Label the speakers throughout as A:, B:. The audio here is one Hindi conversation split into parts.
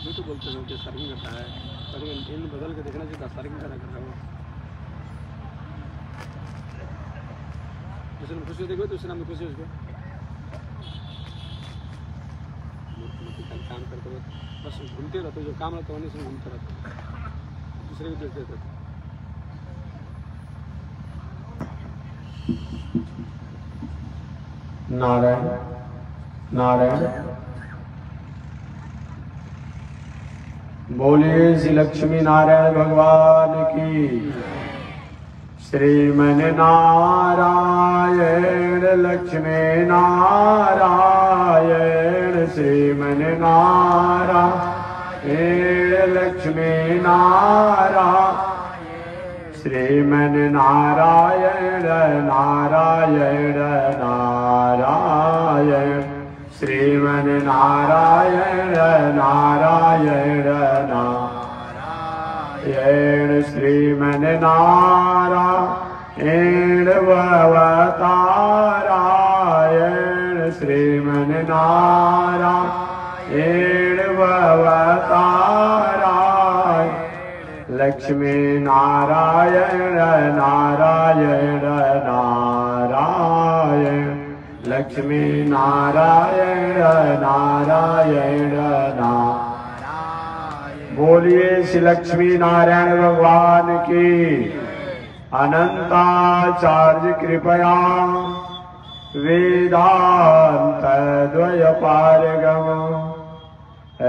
A: तो बोलते हैं कि सर्विंग करता है, लेकिन इन बदल के देखना चाहिए सर्विंग करा कर रहा हूँ। दूसरे में खुशी देखो, दूसरे नाम में खुशी उसको काम करते हुए बस घूमते रहते, जो काम रहता है वहीं से घूमते रहते, दूसरे को देखते रहते।
B: नारायण नारायण। बोलिए श्री लक्ष्मी नारायण भगवान की। श्रीमन नारायण लक्ष्मी नारायण, श्रीमन नारायण लक्ष्मी नारायण, श्रीमन नारायण नारायण नारायण, श्रीमन नारायण नारायण नारायण, श्रीमन नारायण भवतारायण, श्रीमन नारायण भवतारायण, लक्ष्मी नारायण नारायण नारायण, लक्ष्मी नारायण नारायण नारायण। बोलिए श्री लक्ष्मी नारायण भगवान की। अनंताचार्य कृपया वेदांत द्वय पारगम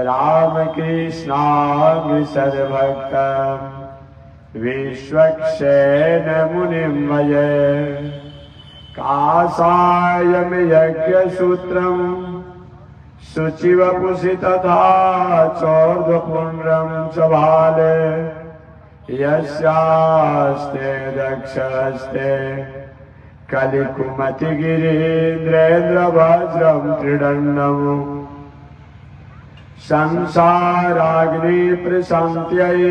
B: रामकृष्णामि सद्भक्त विश्वक्सेन मुनिं वये कासायम यज्ञसूत्रं शुचिवपुषि तथा चोर्ध्वपुण्ड्रं च भाले यस्यास्ते दक्षस्ते कलिकुमतिगिरीन्द्रेन्द्रवज्रं त्रिदण्डम् संसाराग्नि प्रशान्त्यै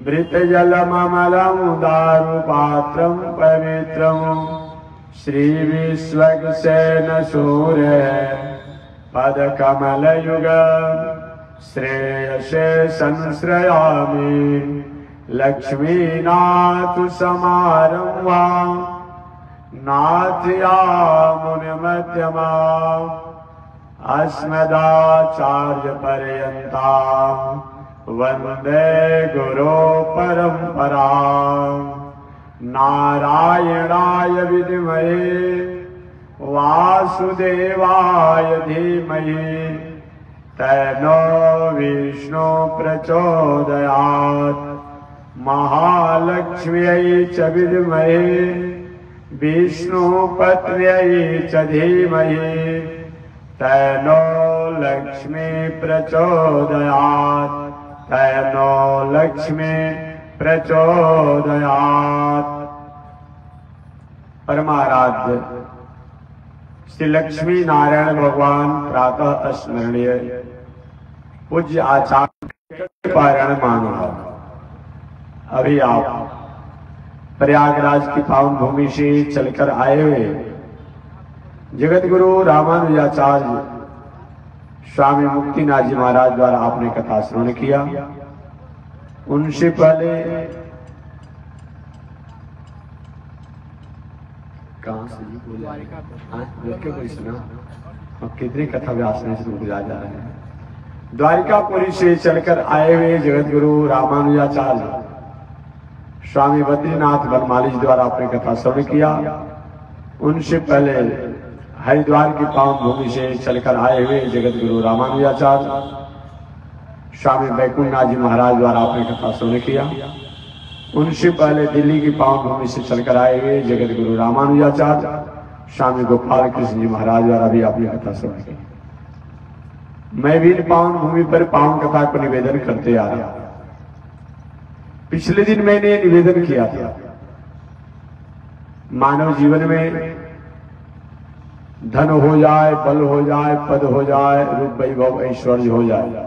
B: मृतजलममलं दारुपात्रं पवित्रम् श्रीविश्वक्सेन सूर्य पदकमलयुग श्रेयसे संश्रयामि लक्ष्मीनाथ समारम्भा नाथयामुनिमध्यमा अस्मदाचार्य पर्यन्ता वन्दे गुरो परम्परा। नारायणाय विद्महे वासुदेवाय धीमहि तन्नो विष्णु प्रचोदयात्। महालक्ष्म्यै च विद्महे विष्णुपत्न्यै च धीमहि तन्नो लक्ष्मी प्रचोदयात्, तन्नो लक्ष्मी प्रचोदयात्। परमाराध्य श्री लक्ष्मी नारायण भगवान प्रातः स्मरणीय पूज्य आचार्य पारायण मानव, अभी आप प्रयागराज की पावन भूमि से चलकर आए हुए जगत गुरु रामानुजाचार्य स्वामी मुक्तिनाथ जी महाराज द्वारा आपने कथा श्रवण किया। उनसे पहले कहाँ से कोई सुना और कितनी कथा व्यास में से गुजरा जा रहे हैं। द्वारिकापुरी से चलकर आए हुए जगत गुरु रामानुजाचार्य स्वामी बद्रीनाथ बनमाली जी द्वारा आपने कथा श्रवण किया। उनसे पहले हरिद्वार की पावन भूमि से चलकर आए हुए जगत गुरु रामानुजाचार्य स्वामी बैकुंठनाथ जी महाराज द्वारा आपने कथा श्रवण किया। उनसे पहले दिल्ली की पावन भूमि से चलकर आए हुए जगत गुरु रामानुजाचार्य स्वामी गोपाल कृष्ण जी महाराज द्वारा भी आपने कथा श्रवण की। मैं भी पावन भूमि पर पावन कथा को निवेदन करते आ रहा। पिछले दिन मैंने निवेदन किया था, मानव जीवन में धन हो जाए, बल हो जाए, पद हो जाए, रूप वैभव ऐश्वर्य हो जाए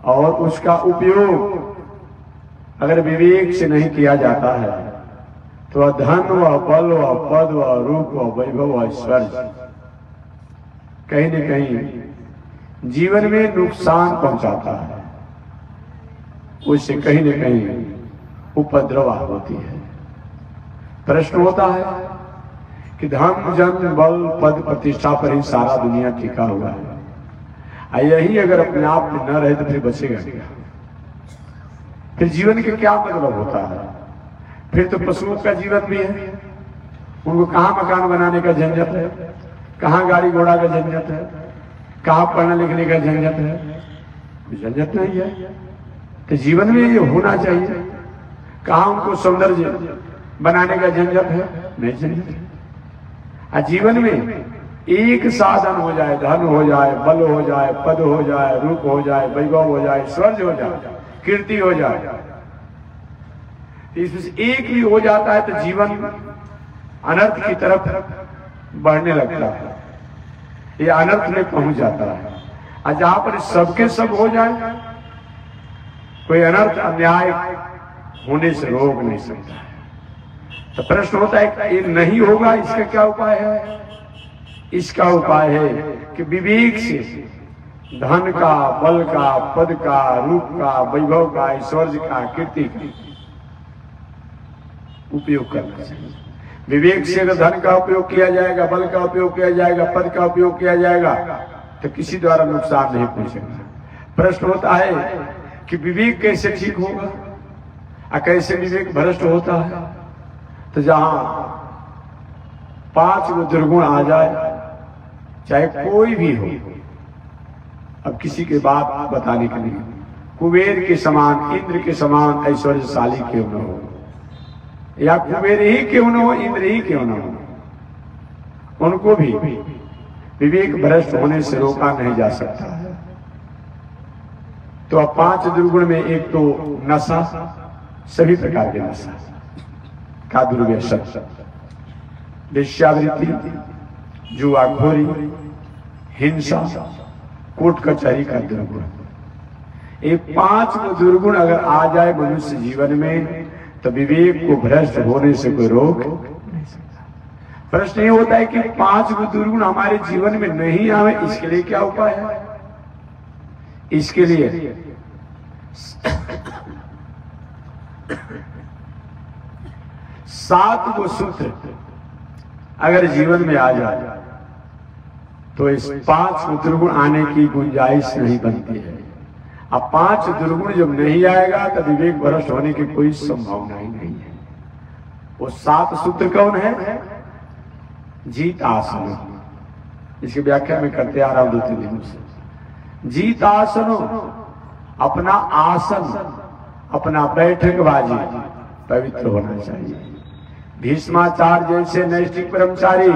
B: और उसका उपयोग अगर विवेक से नहीं किया जाता है तो धन व बल व पद व रूप व वैभव व ऐश्वर्य कहीं न कहीं जीवन में नुकसान पहुंचाता है, उससे कहीं न कहीं उपद्रव होती है। प्रश्न होता है कि धन जन बल पद प्रतिष्ठा पर ही सारा दुनिया टिका हुआ है, यही अगर अपने आप में न रहे तो फिर बचेगा क्या? फिर जीवन के क्या मतलब होता है? फिर तो पशुओं का जीवन भी है, उनको कहाँ मकान बनाने का झंझट है, कहाँ गाड़ी घोड़ा का झंझट है, कहाँ पढ़ने लिखने का झंझट है? झंझट नहीं है। तो जीवन में ये होना चाहिए। कहाँ उनको सौंदर्य बनाने का झंझट है? नहीं झंझट है। जीवन में एक साधन हो जाए, धन हो जाए, बल हो जाए, पद हो जाए, रूप हो जाए, वैभव हो जाए, स्वर्ग हो जाए, कीर्ति हो जाए, इसमें एक भी हो जाता है तो जीवन अनर्थ की तरफ बढ़ने लगता है, ये अनर्थ में पहुंच जाता है। और जहां पर सबके सब हो जाए, कोई अनर्थ अन्याय होने से रोक नहीं सकता है। तो प्रश्न होता है कि ये नहीं होगा, इसका क्या उपाय है? इसका उपाय है कि विवेक से धन का, बल का, पद का, रूप का, वैभव का, ऐश्वर्य का, कीर्ति का उपयोग करना चाहिए। विवेक से अगर धन का उपयोग किया जाएगा, बल का उपयोग किया जाएगा, पद का उपयोग किया जाएगा, तो किसी द्वारा नुकसान नहीं पहुंचेगा। प्रश्न होता है कि विवेक कैसे ठीक होगा और कैसे विवेक भ्रष्ट होता है? तो जहां 5 दुर्गुण आ जाए, चाहे कोई भी हो, अब किसी के बात बताने के लिए, कुबेर के समान, इंद्र के समान ऐश्वर्यशाली क्यों न हो, या कुबेर ही क्यों न हो, इंद्र ही क्यों न हो, उनको भी विवेक भ्रष्ट होने से रोका नहीं जा सकता है। तो अब 5 दुर्गुण में एक तो नशा, सभी प्रकार के नशा का दुर्व्यसन, वेश्यावृत्ति, जुआखोरी, हिंसा, कोर्ट कचहरी का दुर्गुण, ये 5 दुर्गुण अगर आ जाए मनुष्य जीवन में तो विवेक को भ्रष्ट होने से कोई रोक नहीं सकता। प्रश्न ये होता है कि 5 दुर्गुण हमारे जीवन में नहीं आवे, इसके लिए क्या उपाय है? इसके लिए 7 सूत्र अगर जीवन में आ जाए तो इस 5 दुर्गुण आने की गुंजाइश नहीं बनती है। अब 5 दुर्गुण जब नहीं आएगा तो विवेक भ्रष्ट होने की कोई संभावना ही नहीं है। वो 7 सूत्र कौन है? जीत आसन, इसकी व्याख्या में करते आ रहा हूं 2-3 दिनों से। जीत आसनो, अपना आसन, अपना बैठकबाजी पवित्र होना चाहिए। भीष्माचार्य जैसे नैष्ठिक ब्रह्मचारी,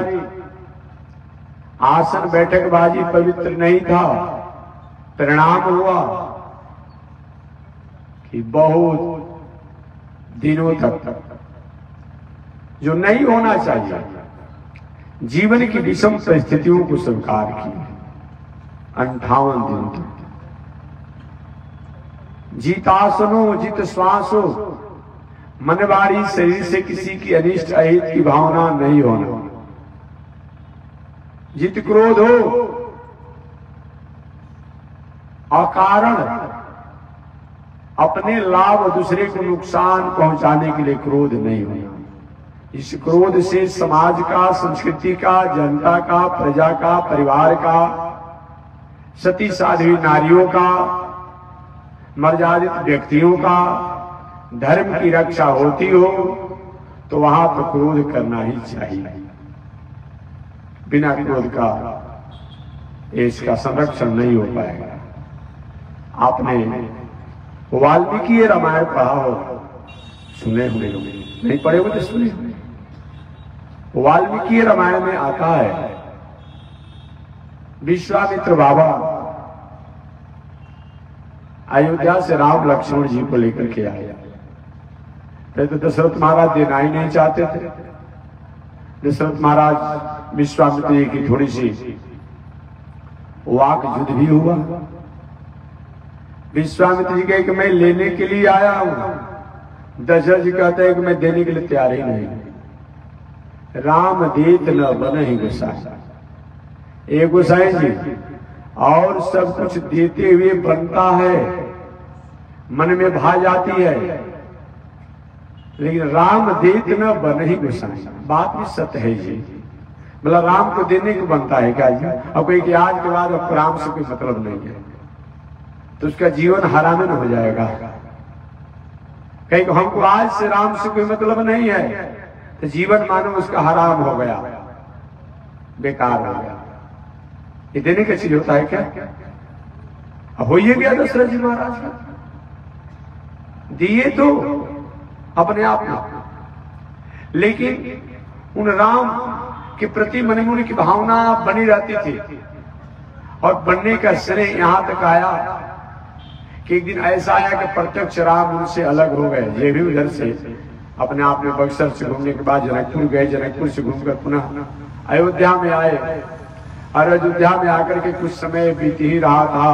B: आसन बैठकबाजी पवित्र नहीं था, परिणाम हुआ कि बहुत दिनों तक जो नहीं होना चाहिए, जीवन की विषम परिस्थितियों को स्वीकार किया 58 दिनों तक। जीतासनो, जित श्वासो, मनवाड़ी शरीर से किसी की अनिष्ट अहित की भावना नहीं होना। जित क्रोध हो, अकारण अपने लाभ दूसरे को नुकसान पहुंचाने के लिए क्रोध नहीं होना। इस क्रोध से समाज का, संस्कृति का, जनता का, प्रजा का, परिवार का, सती साध्वी नारियों का, मर्यादित व्यक्तियों का, धर्म की रक्षा होती हो तो वहां तो क्रोध करना ही चाहिए। बिना क्रोध का इसका संरक्षण नहीं हो पाएगा। आपने वाल्मीकि रामायण पढ़ा हो, सुने हुए लोग, नहीं पढ़े हो तो सुने हुए। वाल्मीकि रामायण में आता है विश्वामित्र बाबा अयोध्या से राम लक्ष्मण जी को लेकर के आए। पहले तो दशरथ महाराज देना ही नहीं चाहते थे। दशरथ महाराज विश्वामित्र जी की थोड़ी सी वाक युद्ध भी हुआ। विश्वामित्र जी कहे कि मैं लेने के लिए आया हूं, दशरथ जी कहते हैं कि मैं देने के लिए तैयार ही नहीं। राम देत न बने ही गोसाई। एक गोसाई जी और सब कुछ देते हुए बनता है, मन में भा जाती है, लेकिन राम देत न बन ही गोसाई। बात भी सत्य है जी, मतलब राम को देने को बनता है क्या जी? अब कोई कि आज के बाद अब राम से कोई मतलब नहीं है तो उसका जीवन हराम हो जाएगा। कहीं हमको आज से राम से कोई मतलब नहीं है तो जीवन मानो उसका हराम हो गया, बेकार हो गया। ये देने का चीज होता है क्या? अब हो ही गया दशरथ जी महाराज का, दिए तो अपने आप में, लेकिन उन राम के प्रति मन में उनकी भावना बनी रहती थी। और बनने का श्रेय यहां तक आया कि एक दिन ऐसा आया कि प्रत्यक्ष राम उनसे अलग हो गए। ये भी उधर से अपने आप में बक्सर से घूमने के बाद जनकपुर गए, जनकपुर से घूमकर पुनः अयोध्या में आए। और अयोध्या में आकर के कुछ समय बीत ही रहा था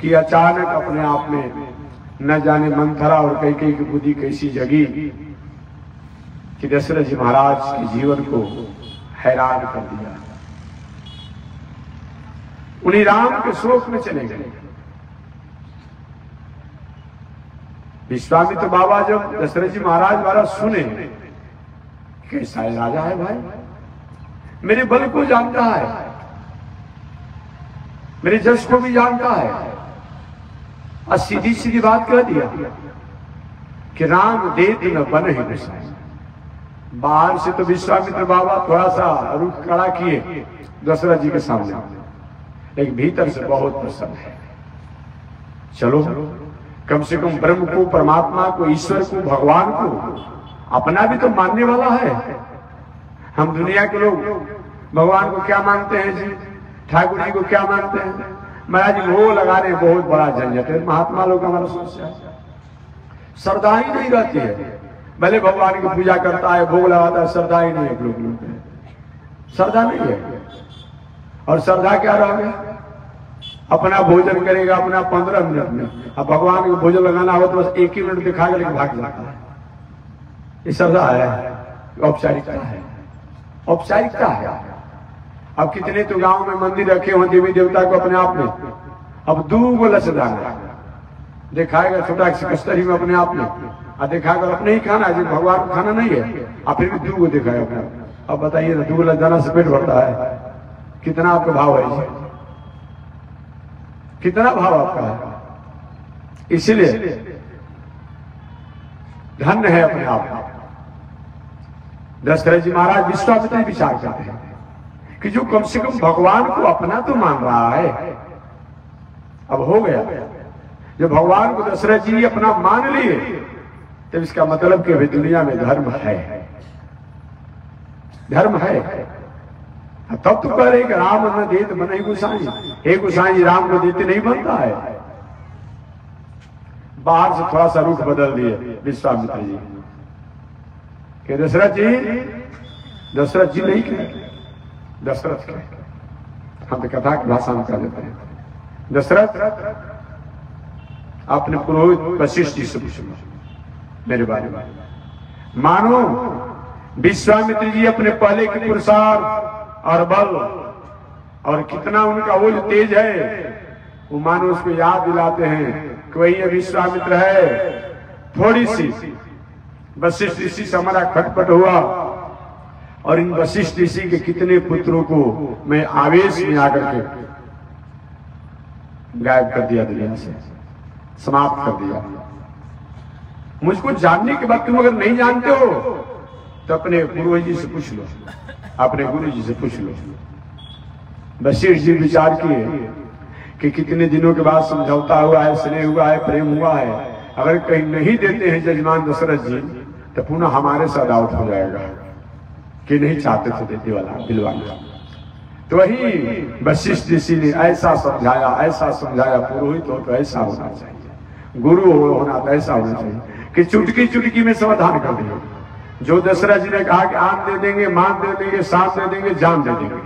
B: कि अचानक अपने आप में न जाने मंथरा और कैकेयी की बुद्धि कैसी जगी कि दशरथ जी महाराज के जीवन को हैरान कर दिया। उन्हीं राम के शोक में चले गए। विश्वामित्र बाबा जब दशरथ जी महाराज द्वारा सुने, कैसा है राजा है भाई, मेरे बल को जानता है, मेरे जश को भी जानता है, और सीधी सीधी बात कह दिया कि राम देत न बन ही गोसाई। बाहर से तो विश्वामित्र बाबा थोड़ा सा रुख खड़ा किए दशरथ जी के सामने, लेकिन भीतर से बहुत प्रसन्न है। चलो कम से कम ब्रह्म को, परमात्मा को, ईश्वर को, भगवान को अपना भी तो मानने वाला है। हम दुनिया के लोग भगवान को क्या मानते हैं जी, ठाकुर जी को क्या मानते हैं, महाराज जी वो लगा रहे बहुत बड़ा झंझट है। महात्मा लोग का हमारा समस्या है, श्रद्धा ही नहीं रहती है। भले भगवान की पूजा करता है, भोग लगाता है, श्रद्धा ही नहीं है। लोग श्रद्धा नहीं है। और श्रद्धा क्या रह गया, अपना भोजन करेगा अपना 15 मिनट में, अब भगवान को भोजन लगाना हो तो बस 1 ही मिनट दिखा के भाग जाता है। ये श्रद्धा है, औपचारिकता है, औपचारिकता है। अब कितने तो गांव में मंदिर रखे हो देवी देवता को अपने आप में, अब 2 लसदाना दिखाएगा छोटा कस्तरी में अपने आप में, और दिखाकर अपने ही खाना है, भगवान को खाना नहीं है, और फिर भी 2 दिखाएगा। अब बताइए ना, 2 लसदाना से पेट भरता है, कितना आपका भाव है जी, कितना भाव आपका है। इसलिए धन्य है अपने आप में। दशरथ जी महाराज विश्वामित्र विचार करते हैं कि जो कम से कम भगवान को अपना तो मान रहा है, अब हो गया। जो भगवान को दशरथ जी अपना मान लिए तब इसका मतलब कि अभी दुनिया में धर्म है, धर्म है। तब तो कह रहे कि राम न देत बने गोसाई। हे गोसाई, राम को देते नहीं बनता है। बाहर से थोड़ा सा रुख बदल दिए विश्वामित्र जी कि दशरथ जी नहीं कहे, दशरथ कहे। हम तो कथा की भाषा में कह देते हैं, दशरथ अपने पुरोहित वशिष्ठ जी से पूछो मेरे बारे में। मानो विश्वामित्र जी अपने पहले के पुरुषार्थ और बल और कितना उनका वो जो तेज है, वो मानो उसको याद दिलाते हैं कि वही विश्वामित्र है। थोड़ी सी वशिष्ठ ऋषि से हमारा खटपट हुआ, और इन वशिष्ठ ऋषि के कितने पुत्रों को मैं आवेश में आकर के गायब कर दिया, दुनिया से समाप्त कर दिया। मुझको जानने के बाद तुम अगर नहीं जानते हो तो अपने पूर्वज जी से पूछ लो, अपने गुरु जी से पूछ लो। वशिष्ठ जी विचार किए कि कितने दिनों के बाद समझौता हुआ है, स्नेह हुआ है, प्रेम हुआ है, अगर कहीं नहीं देते हैं जजमान दशरथ जी तो पुनः हमारे साथ आउट हो जाएगा कि नहीं चाहते थे देते वाला दिलवाना। तो वही वशिष्ठ ऋषि ने ऐसा समझाया, पुरोहित हो तो ऐसा होना चाहिए, गुरु होना तो ऐसा होना चाहिए कि चुटकी चुटकी में समाधान कर दिया। जो दशरथ जी ने कहा कि आम दे देंगे, मान दे देंगे, सांस दे देंगे, जान दे देंगे,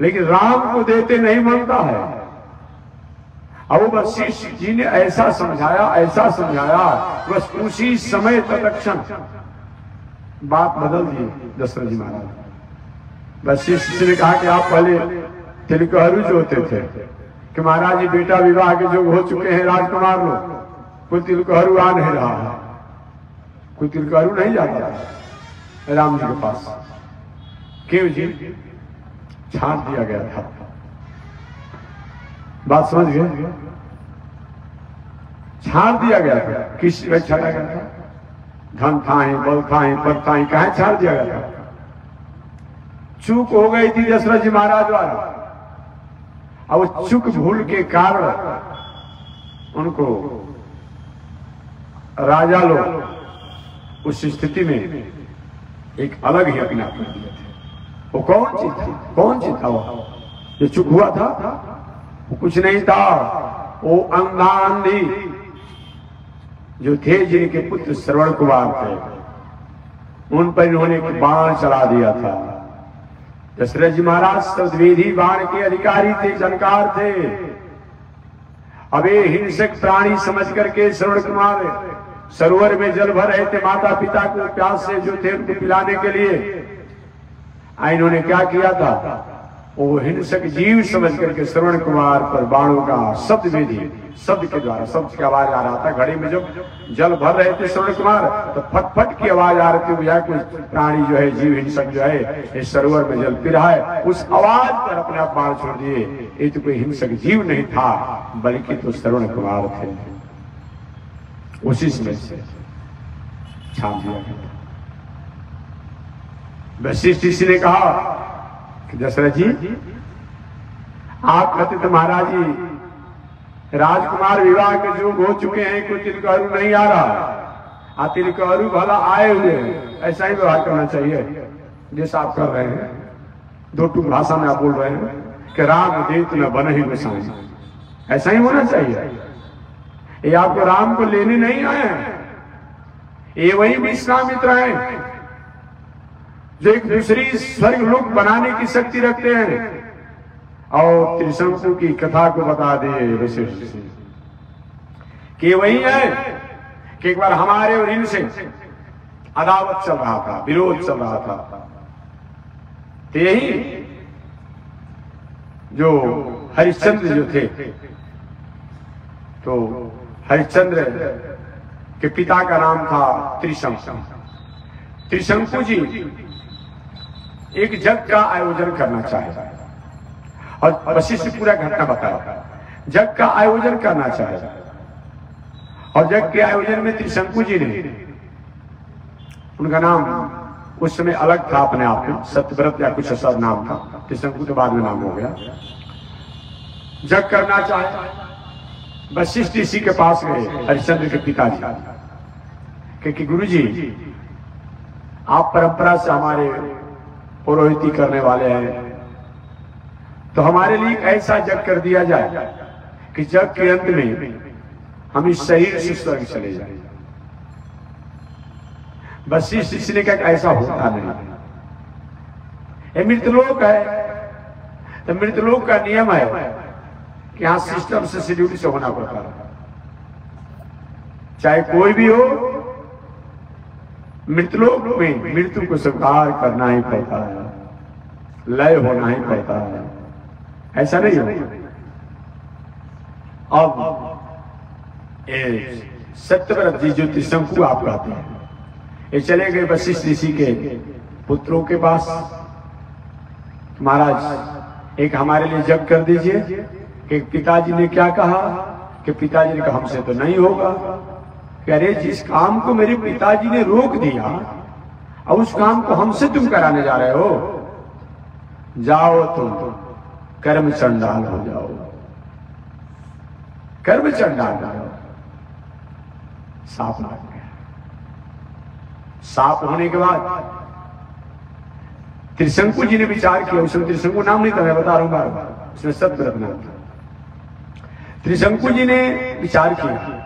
B: लेकिन राम को देते नहीं बनता है। अब वशिष्ठ जी ने ऐसा समझाया, बस उसी समय तत्क्षण बात बदल दी दशरथ जी महाराज। वशिष्ठ जी ने कहा कि आप पहले तिलकहरू जो होते थे कि महाराज जी बेटा विवाह के जो हो चुके हैं राजकुमार लोग, कोई तिलकहरू आ नहीं रहा है, कोई तिलकहरू नहीं जाता था राम जी के पास। क्यों जी? छांट दिया गया था। बात समझ गए? छाड़ दिया गया था। किस में छाड़ा गया था? धन थाई, बल थाई, पद थाई, कहाँ छाड़ दिया गया था? चूक हो गई थी दशरथ जी महाराज द्वारा। अब वो चूक भूल के कारण उनको राजा लोग उस स्थिति में एक अलग ही अपना कर दिए थे। वो कौन चीज थी? कौन चीज था वो जो चूक हुआ था? वो कुछ नहीं था, वो अंधा अंधी जो थे, जिनके पुत्र श्रवण कुमार थे, उन पर इन्होंने बाण चला दिया था। दशरथ जी महाराज शब्दवेदी बाण के अधिकारी थे, जानकार थे। अब ये हिंसक प्राणी समझ करके श्रवण कुमार सरोवर में जल भर रहे थे, माता पिता को प्यास से जो थे उनको पिलाने के लिए। इन्होंने क्या किया था? वो हिंसक जीव समझ करके श्रवण कुमार पर बाणों का शब्द वेदी शब्द के द्वारा, शब्द की आवाज आ रहा था। घड़ी में जब जल भर रहे थे श्रवण कुमार, तो फटफट की आवाज आ रही थी, भैया कोई प्राणी जो है, जीव हिंसक जो है इस सरोवर में जल पी रहा है। उस आवाज पर अपने आप बाण छोड़ दिए। ये तो कोई हिंसक जीव नहीं था, बल्कि तो श्रवण कुमार थे। उसी समय से छाप दिया गया। वशिष्ठ ऋषि ने कहा कि दशरथ जी, आप कहते थे महाराज जी राजकुमार विवाह के जो हो चुके हैं, कोई तिलकहरू नहीं आ रहा, तिलकहरू भला आए हुए हैं। ऐसा ही व्यवहार करना चाहिए जैसा आप कर रहे हैं। दो टूक भाषा में आप बोल रहे हैं कि राम देत न बन ही गोसाई, ऐसा ही होना चाहिए। ये आपको राम को लेने नहीं आए हैं, ये वही विश्वामित्र हैं जो एक दूसरी स्वर्ग लोक बनाने की शक्ति रखते हैं। और त्रिशंकु की कथा को बता दिए वशिष्ठ कि वही है कि एक बार हमारे और इनसे अदावत चल रहा था, विरोध चल रहा था। तो यही जो हरिश्चंद्र जो थे, तो हरिश्चंद्र के पिता का नाम था त्रिशंकु। त्रिशंकु जी एक यज्ञ का आयोजन करना चाहे, और वशिष्ठ पूरा घटना बताया। यज्ञ का आयोजन करना चाहे, और यज्ञ के आयोजन में त्रिशंकु जी ने, उनका नाम उस समय अलग था अपने आप में, सत्यव्रत या कुछ ऐसा नाम था, त्रिशंकु के बाद में नाम हो गया। यज्ञ करना चाहे, वशिष्ठ ऋषि के पास गए हरिश्चंद्र के पिताजी, क्योंकि गुरु जी आप परंपरा से हमारे पुरोहिती करने वाले हैं, तो हमारे लिए ऐसा यज्ञ कर दिया जाए कि यज्ञ के अंत में हम इस शरीर से स्वर्ग चले जाएं। वशिष्ठ ऋषि ने कहा ऐसा होता नहीं, ये मृतलोक है। तो मृतलोक का नियम है कि यहां सिस्टम से शेड्यूल से होना पड़ता है, चाहे कोई भी हो। मृतलोक में मृत्यु को स्वीकार करना ही पड़ता है, लय होना ही पड़ता है, ऐसा नहीं हो। अब सत्यव्रत जी जो त्रिशंकु आप कहते हैं, ये चले गए वशिष्ठ ऋषि के पुत्रों के पास। महाराज एक हमारे लिए यज्ञ कर दीजिए। कि पिताजी ने क्या कहा? कि पिताजी ने कहा हमसे तो नहीं होगा। कि अरे जिस काम को मेरे पिताजी ने रोक दिया, और उस काम को हमसे तुम कराने जा रहे हो, जाओ तुम कर्म चंडाल हो जाओ, कर्म चंडाल हो जाओ। साफ लग गया। साफ होने के बाद त्रिशंकु जी ने विचार किया। उसमें त्रिशंकु नाम नहीं था, मैं बता रहा हूं, उसमें सत्यव्रत नाम था। त्रिशंकु जी ने विचार किया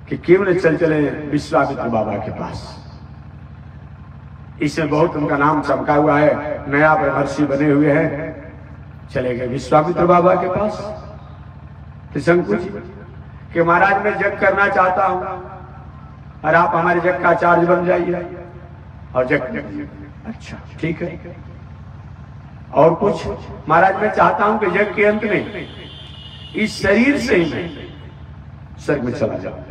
B: कि क्यों न चल चले विश्वामित्र बाबा के पास। इसमें बहुत उनका नाम चमका हुआ है, नया ब्रह्मर्षि बने हुए हैं। चले गए विश्वामित्र बाबा के पास त्रिशंकु जी कि महाराज मैं यज्ञ करना चाहता हूं, और आप हमारे यज्ञ का आचार्य बन जाइए और यज्ञ। अच्छा ठीक है। और कुछ महाराज मैं चाहता हूं कि यज्ञ के अंत में इस शरीर से ही मैं स्वर्ग में चला जाऊं।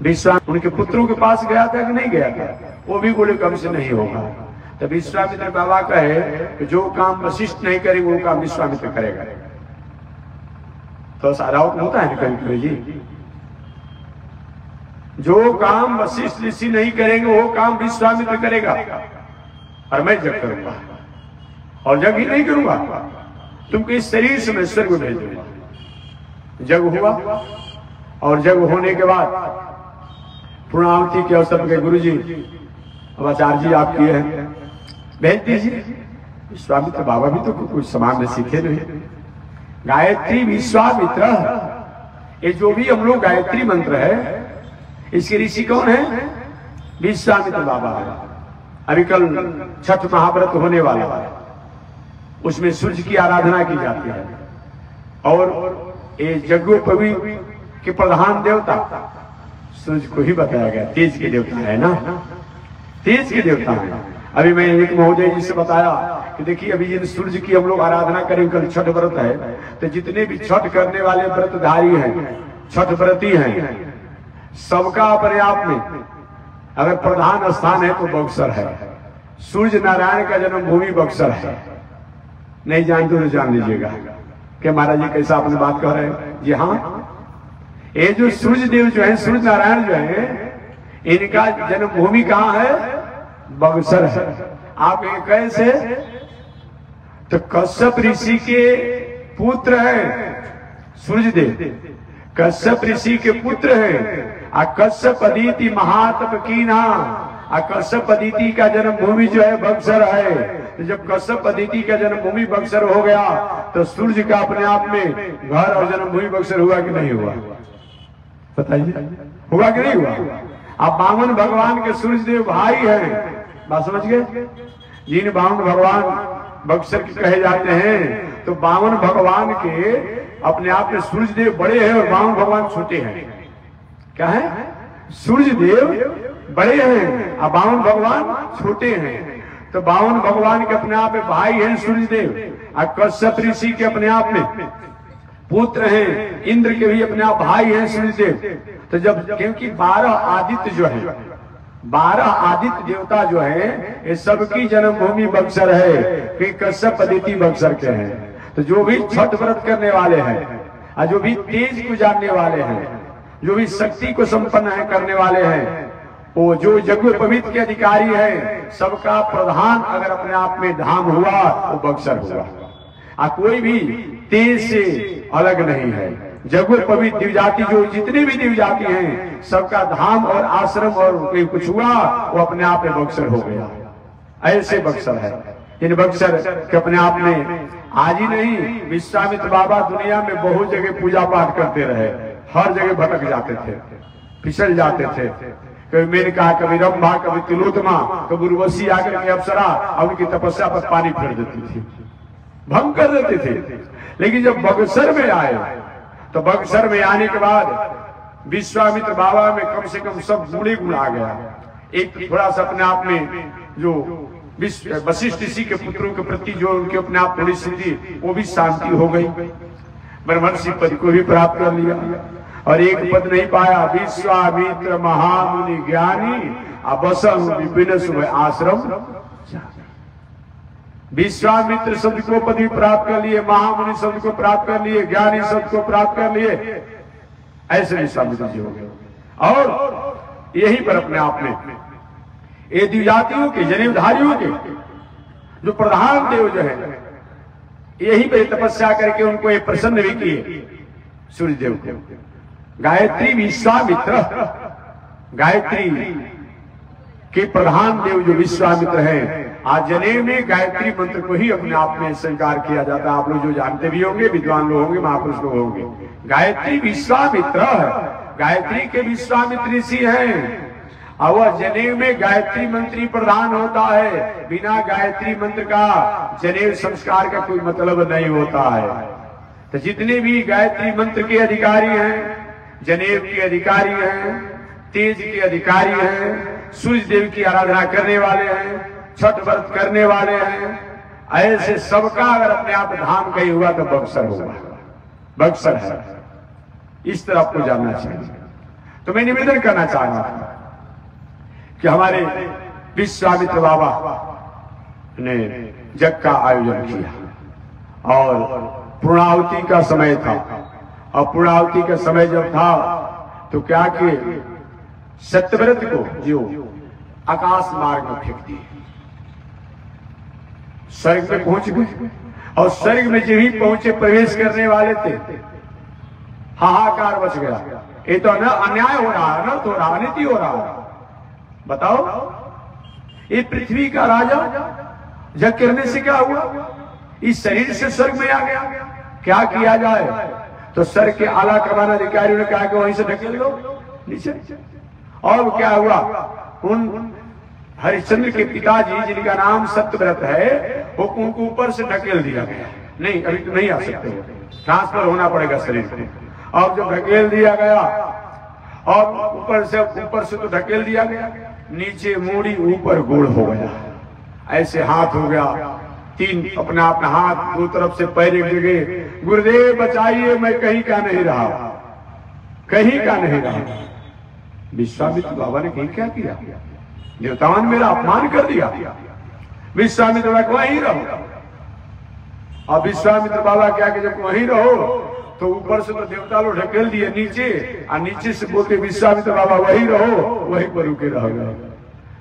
B: विश्वामित्र उनके पुत्रों के पास गया था कि नहीं गया था? वो भी बोले कम से नहीं होगा। तब विश्वामित्र बाबा कहे कि जो काम वशिष्ठ नहीं करेंगे वो काम विश्वामित्र करेगा। तो सारा होता है ना कभी जी, जो काम वशिष्ठ ऋषि नहीं करेंगे वो काम विश्वामित्र करेगा और मैं जग करूंगा, और जग ही नहीं करूंगा तुमको इस शरीर से मैं स्वर्ग भेज दूंगा। जग हुआ, और जग होने के बाद पूर्णाहुति के अवसर के गुरु जी अब आचार्य जी आप किए हैं, भेज दीजिए। विश्वामित्र बाबा भी तो कुछ समान में सीखे नहीं। गायत्री विश्वामित्र, ये जो भी हम लोग गायत्री मंत्र है इसके ऋषि कौन है? विश्वामित्र बाबा है। अभी कल छठ महाव्रत होने वाला है, उसमें सूर्य की आराधना की जाती है, और ये यज्ञोपवी के प्रधान देवता सूर्य को ही बताया गया, तेज के देवता है ना, तेज के देवता है। अभी मैं एक महोदय जी से बताया कि देखिए अभी जिन सूर्य की हम लोग आराधना करें, कल छठ व्रत है, तो जितने भी छठ करने वाले व्रतधारी हैं, छठ व्रती हैं, सबका अपने आप में अगर प्रधान स्थान है तो बक्सर है। सूर्य नारायण का जन्मभूमि बक्सर है। नहीं जानते तो जान लीजिएगा कि महाराज जी कैसा अपनी बात कर रहे हैं। जी हाँ, ये जो सूर्य देव जो है, सूर्य नारायण जो है, इनका जन्मभूमि कहाँ है? बक्सर है। आप ये कैसे? तो कश्यप ऋषि के पुत्र है सूर्य देव, कश्यप ऋषि के पुत्र है। कश्यप अदिति महातप कीना, कश्यप अदिति का जन्मभूमि जो है बक्सर है। तो जब कश्यप अदिति का जन्मभूमि बक्सर हो गया तो सूर्य का अपने आप में घर और जन्मभूमि बक्सर हुआ कि नहीं हुआ? बताइए, हुआ कि नहीं हुआ? अब बामन भगवान के सूर्य देव भाई हैं, बात समझ गए? जिन बामन भगवान बक्सर के कहे जाते हैं, तो बामन भगवान के अपने आप में सूर्य देव बड़े हैं और बामन भगवान छोटे हैं। क्या है? सूर्य देव बड़े हैं और बामन भगवान छोटे हैं। तो बामन भगवान के अपने आप में भाई हैं सूर्य देव, और कश्यप ऋषि के अपने आप में पुत्र हैं, इंद्र के भी अपने आप भाई हैं सूर्य देव। तो जब क्योंकि 12 आदित्य जो है, 12 आदित्य देवता जो है, ये सबकी जन्मभूमि बक्सर है, कि कश्यप अदिति बक्सर के हैं। तो जो भी छठ व्रत करने वाले हैं, और जो भी तेज को जानने वाले हैं, जो भी शक्ति को संपन्न है करने वाले हैं, वो जो यज्ञ पवित्र के अधिकारी है, सबका प्रधान अगर अपने आप में धाम हुआ वो बक्सर हुआ। कोई भी तेज से अलग नहीं है। यज्ञ पवित्र दिव्य जाति जो जितने भी दिव्य जाति हैं, सबका धाम और आश्रम और कुछ हुआ वो अपने आप में बक्सर हो गया। ऐसे बक्सर है। इन बक्सर के अपने आप में आज ही नहीं, विश्वामित्र बाबा दुनिया में बहुत जगह पूजा पाठ करते रहे, हर जगह भटक जाते थे, फिसल जाते थे। कभी मेनका, कभी रंभा, कभी तिलोत्तमा, कभी उर्वशी आकर के अप्सरा उनकी तपस्या पर पानी फेर देती थी, भंग कर देते थे। लेकिन जब बक्सर में आए, तो बक्सर में आने के बाद विश्वामित्र बाबा में कम से कम सब गुणे गुण आ गया। एक थोड़ा सा अपने आप में जो वशिष्ठ ऋषि के पुत्रों के प्रति जो उनके अपने आप थोड़ी सी थी, वो भी शांति हो गई। ब्रह्मर्षि पद को भी प्राप्त कर लिया, और एक पद नहीं पाया, विश्वामित्र महामुनि ज्ञानी अबसम विपिन सुबह आश्रम। विश्वामित्र शब्द को पद भी प्राप्त कर लिए, महामुनि शब्द को प्राप्त कर लिए, ज्ञानी शब्द को प्राप्त कर लिए। ऐसे विश्वामित्र जी हो गए। और यही पर अपने आप में ये दिव्यातियों के, जनेवधारियों के जो प्रधान देव जो है, यही पे तपस्या करके उनको ये प्रसन्न भी किए सूर्य देव को। गायत्री विश्वामित्र, गायत्री के प्रधान देव जो विश्वामित्र हैं, आज जनेव में गायत्री मंत्र को ही अपने आप में स्वीकार किया जाता है। आप लोग जो जानते भी होंगे, विद्वान लोग होंगे, महापुरुष लोग होंगे। गायत्री विश्वामित्र है, गायत्री के विश्वामित्र ऋषि हैं, और वह जनेव में गायत्री मंत्री प्रधान होता है। बिना गायत्री मंत्र का जनेव संस्कार का कोई मतलब नहीं होता है। तो जितने भी गायत्री मंत्र के अधिकारी हैं, जनेव के अधिकारी हैं, तेज के अधिकारी हैं, सूर्य देव की आराधना करने वाले हैं, छठ व्रत करने वाले हैं, ऐसे सबका अगर अपने आप धाम कहीं हुआ तो बक्सर होगा, बक्सर है। इस तरह आपको जानना चाहिए। तो मैं निवेदन करना चाह रहा था कि हमारे विश्वामित्र बाबा ने जग का आयोजन किया और पूर्णाहुति का समय था। और पूर्णाहुति का समय जब था तो क्या कि सत्यव्रत को जो आकाश मार्ग में फेंक दिए, स्वर्ग में पहुंच गए। और स्वर्ग में जब ही पहुंचे, प्रवेश करने वाले थे, हाहाकार मच गया। ये तो न अन्याय हो रहा है, न तो राजनीति हो रहा है। बताओ, ये पृथ्वी का राजा जग करने से क्या हुआ? इस शरीर से स्वर्ग में आ गया, क्या किया जाए? तो स्वर्ग के आला कमान अधिकारियों ने कहा कि वहीं से ढकेल लो नीचे। और क्या हुआ? उन हरिश्चंद्र के पिताजी जिनका नाम सत्यव्रत है, वो उनको ऊपर से ढकेल दिया गया। नहीं, अभी तो नहीं आ सकते, ट्रांसफर होना पड़ेगा शरीर को। और जब ढकेल दिया गया और ऊपर से तो ढकेल दिया गया, नीचे मूड़ी ऊपर गोड़ हो गया, ऐसे हाथ हो गया, तीन अपना हाथ दो तरफ से पैर एक जगह। गुरुदेव बचाइए, मैं कहीं का नहीं रहा, कहीं का नहीं रहा। विश्वामित्र बाबा ने कहीं क्या किया? देवताओं ने मेरा अपमान कर दिया। विश्वामित्र बाबा वहीं रहो। और विश्वामित्र बाबा क्या कि जब वहीं रहो तो ऊपर से तो देवता लोग ढकेल दिए नीचे, और नीचे से बोलते विश्वामित्र बाबा वहीं रहो, वहीं पर रुके रह गए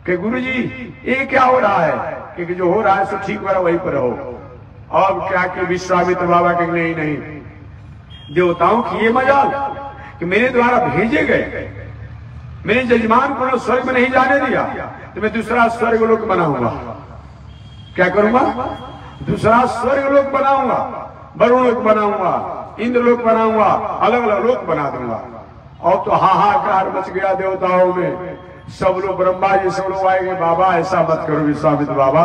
B: कि गुरुजी ये क्या हो रहा है? कि जो हो रहा है सो ठीक हो रहा, वहीं पर रहो। और क्या कि विश्वामित्र बाबा के नहीं, देवताओं की ये मजाल कि मेरे द्वारा भेजे गए, मेरे जजमान को स्वर्ग में नहीं जाने दिया, तो मैं दूसरा स्वर्ग लोक बनाऊंगा। क्या करूंगा? दूसरा स्वर्ग लोक बनाऊंगा, वरुण लोक बनाऊंगा, इंद्र लोक बनाऊंगा, अलग अलग लोक बना दूंगा। और तो हाहाकार मच गया देवताओं में। सब लोग, ब्रह्मा जी सब लोग आएंगे, बाबा ऐसा मत करो विश्वामित्र बाबा,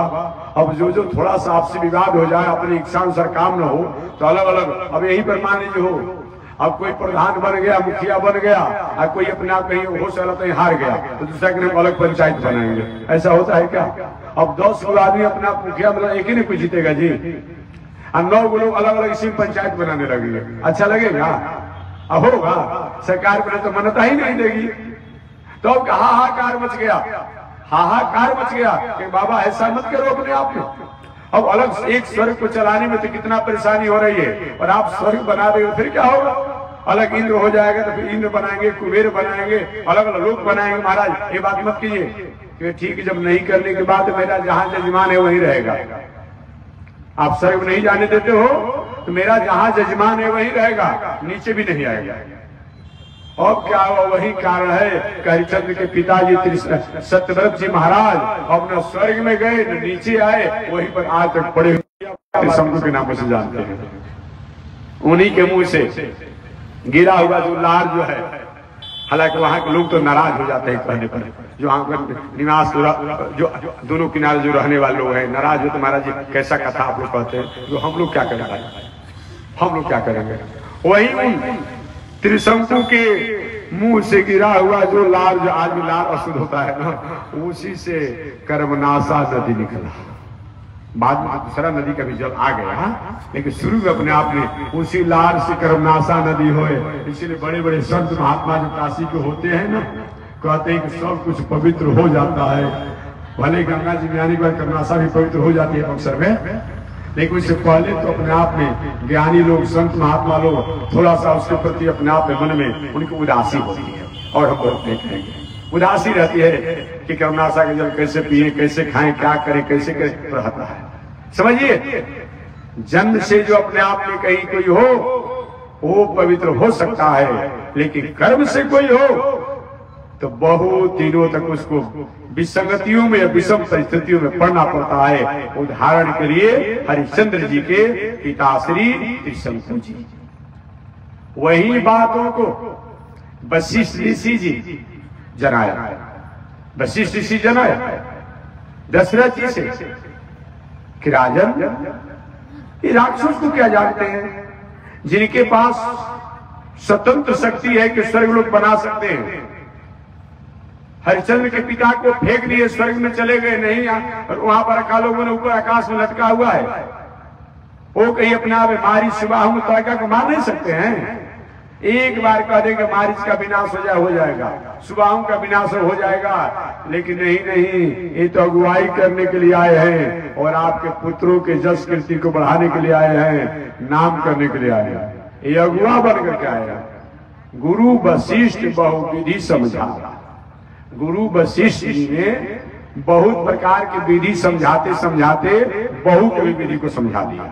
B: अब जो थोड़ा सा आपसे विवाद हो जाए, अपनी इच्छा अनुसार काम न हो तो अलग अलग। अब यही पर मान लीजिए हो, अब कोई प्रधान बन गया, मुखिया बन गया, और कोई अपने आप कहीं हो सकता कहीं हार गया, तो दूसरा के नाम अलग पंचायत बनाएंगे। ऐसा होता है क्या? अब 10 लोग आदमी अपना मुखिया मतलब एक ही नहीं कुछ जीतेगा जी, और 9 लोग अलग अलग इसी पंचायत बनाने लगेंगे। अच्छा लगेगा? अब होगा? सरकार को तो मान्यता ही नहीं देगी। तो अब हाहाकार मच गया, हाहाकार मच गया कि बाबा ऐसा मत करो अपने आप में। अब अलग एक स्वर्ग को चलाने में तो कितना परेशानी हो रही है, और आप स्वर्ग बना रहे हो, फिर क्या होगा? अलग इंद्र हो जाएगा तो फिर इंद्र बनाएंगे, कुबेर बनाएंगे, अलग अलग लोग बनाएंगे। महाराज ये बात मत कीजिए कि ठीक, जब नहीं करने के बाद मेरा जहां जजमान है वहीं रहेगा। आप स्वर्ग नहीं जाने देते हो तो मेरा जहां जजमान है वहीं रहेगा, नीचे भी नहीं आएगा। और क्या हुआ? वही कारण है कि हरिश्चंद्र के पिताजी सत्यव्रत जी महाराज अपना स्वर्ग में गए, नीचे आए, वहीं पर आज तक पड़े शंभु के नाम से जानते हैं। उन्हीं के मुंह से गिरा हुआ जो लार जो है, हालांकि वहां के लोग तो नाराज हो जाते हैं कहने पर, जो वहां पर निवास जो दोनों किनारे जो रहने वाले लोग हैं नाराज हो, तो महाराज जी कैसा कथा आप लोग कहते हैं, जो हम लोग क्या करेंगे, हम लोग क्या करेंगे? वही उन त्रिशंकु के मुंह से गिरा हुआ जो लार, जो आज भी लार अशुद्ध होता है ना, उसी से कर्मनाशा नदी निकला। बाद में दूसरा नदी का भी जल आ गया, लेकिन शुरू में अपने आप में उसी लार से कर्मनाशा नदी होए। इसीलिए बड़े बड़े संत महात्मा जो काशी के होते हैं ना, कहते हैं कि सब कुछ पवित्र हो जाता है। भले गंगा जी में आने के बाद कर्मनाशा भी पवित्र हो जाती है अवसर में, लेकिन उससे पहले तो अपने आप में ज्ञानी लोग, संत महात्मा लोग थोड़ा सा उसके प्रति अपने आप में मन में उनकी उदासी होती है। और हम लोग देखेंगे उदासी रहती है कि कर्मनाशा के जल कैसे पिए, कैसे खाएं, क्या करें, कैसे करें, रहता है। समझिए, जन्म से जो अपने आप में कहीं कोई हो वो पवित्र हो सकता है, लेकिन कर्म से कोई हो तो बहुत दिनों तक उसको विसंगतियों में या विषम परिस्थितियों में पढ़ना पड़ता है। उदाहरण के लिए हरिश्चंद्र जी के पिताश्री त्रिशंकु जी, वही बातों को वशिष्ठ ऋषि जी जनाया। वशिष्ठ ऋषि जनाया दशरथ जी से कि राजन, ये राक्षस को क्या जानते हैं जिनके पास स्वतंत्र शक्ति है कि स्वर्ग लोग बना सकते हैं, हरिश्चंद्र के पिता को फेंक दिए, स्वर्ग में चले गए, नहीं और वहां पर अकालों ने ऊपर आकाश में लटका हुआ है। वो कहीं अपने आप मारिच सुबाहु में ताड़का को मार नहीं सकते हैं। एक बार कह देंगे मारिच का विनाश हो जाएगा, सुबाहु का विनाश हो जाएगा, लेकिन नहीं, ये तो अगुवाई करने के लिए आए हैं और आपके पुत्रों के जस कीर्ति को बढ़ाने के लिए आए हैं, नाम करने के लिए आए हैं। ये अगुआ बन करके आएगा। गुरु वशिष्ठ बहुविधि समझा। गुरु वशिष्ठ जी ने बहुत प्रकार की विधि समझाते समझाते बहु की विधि को समझा दिया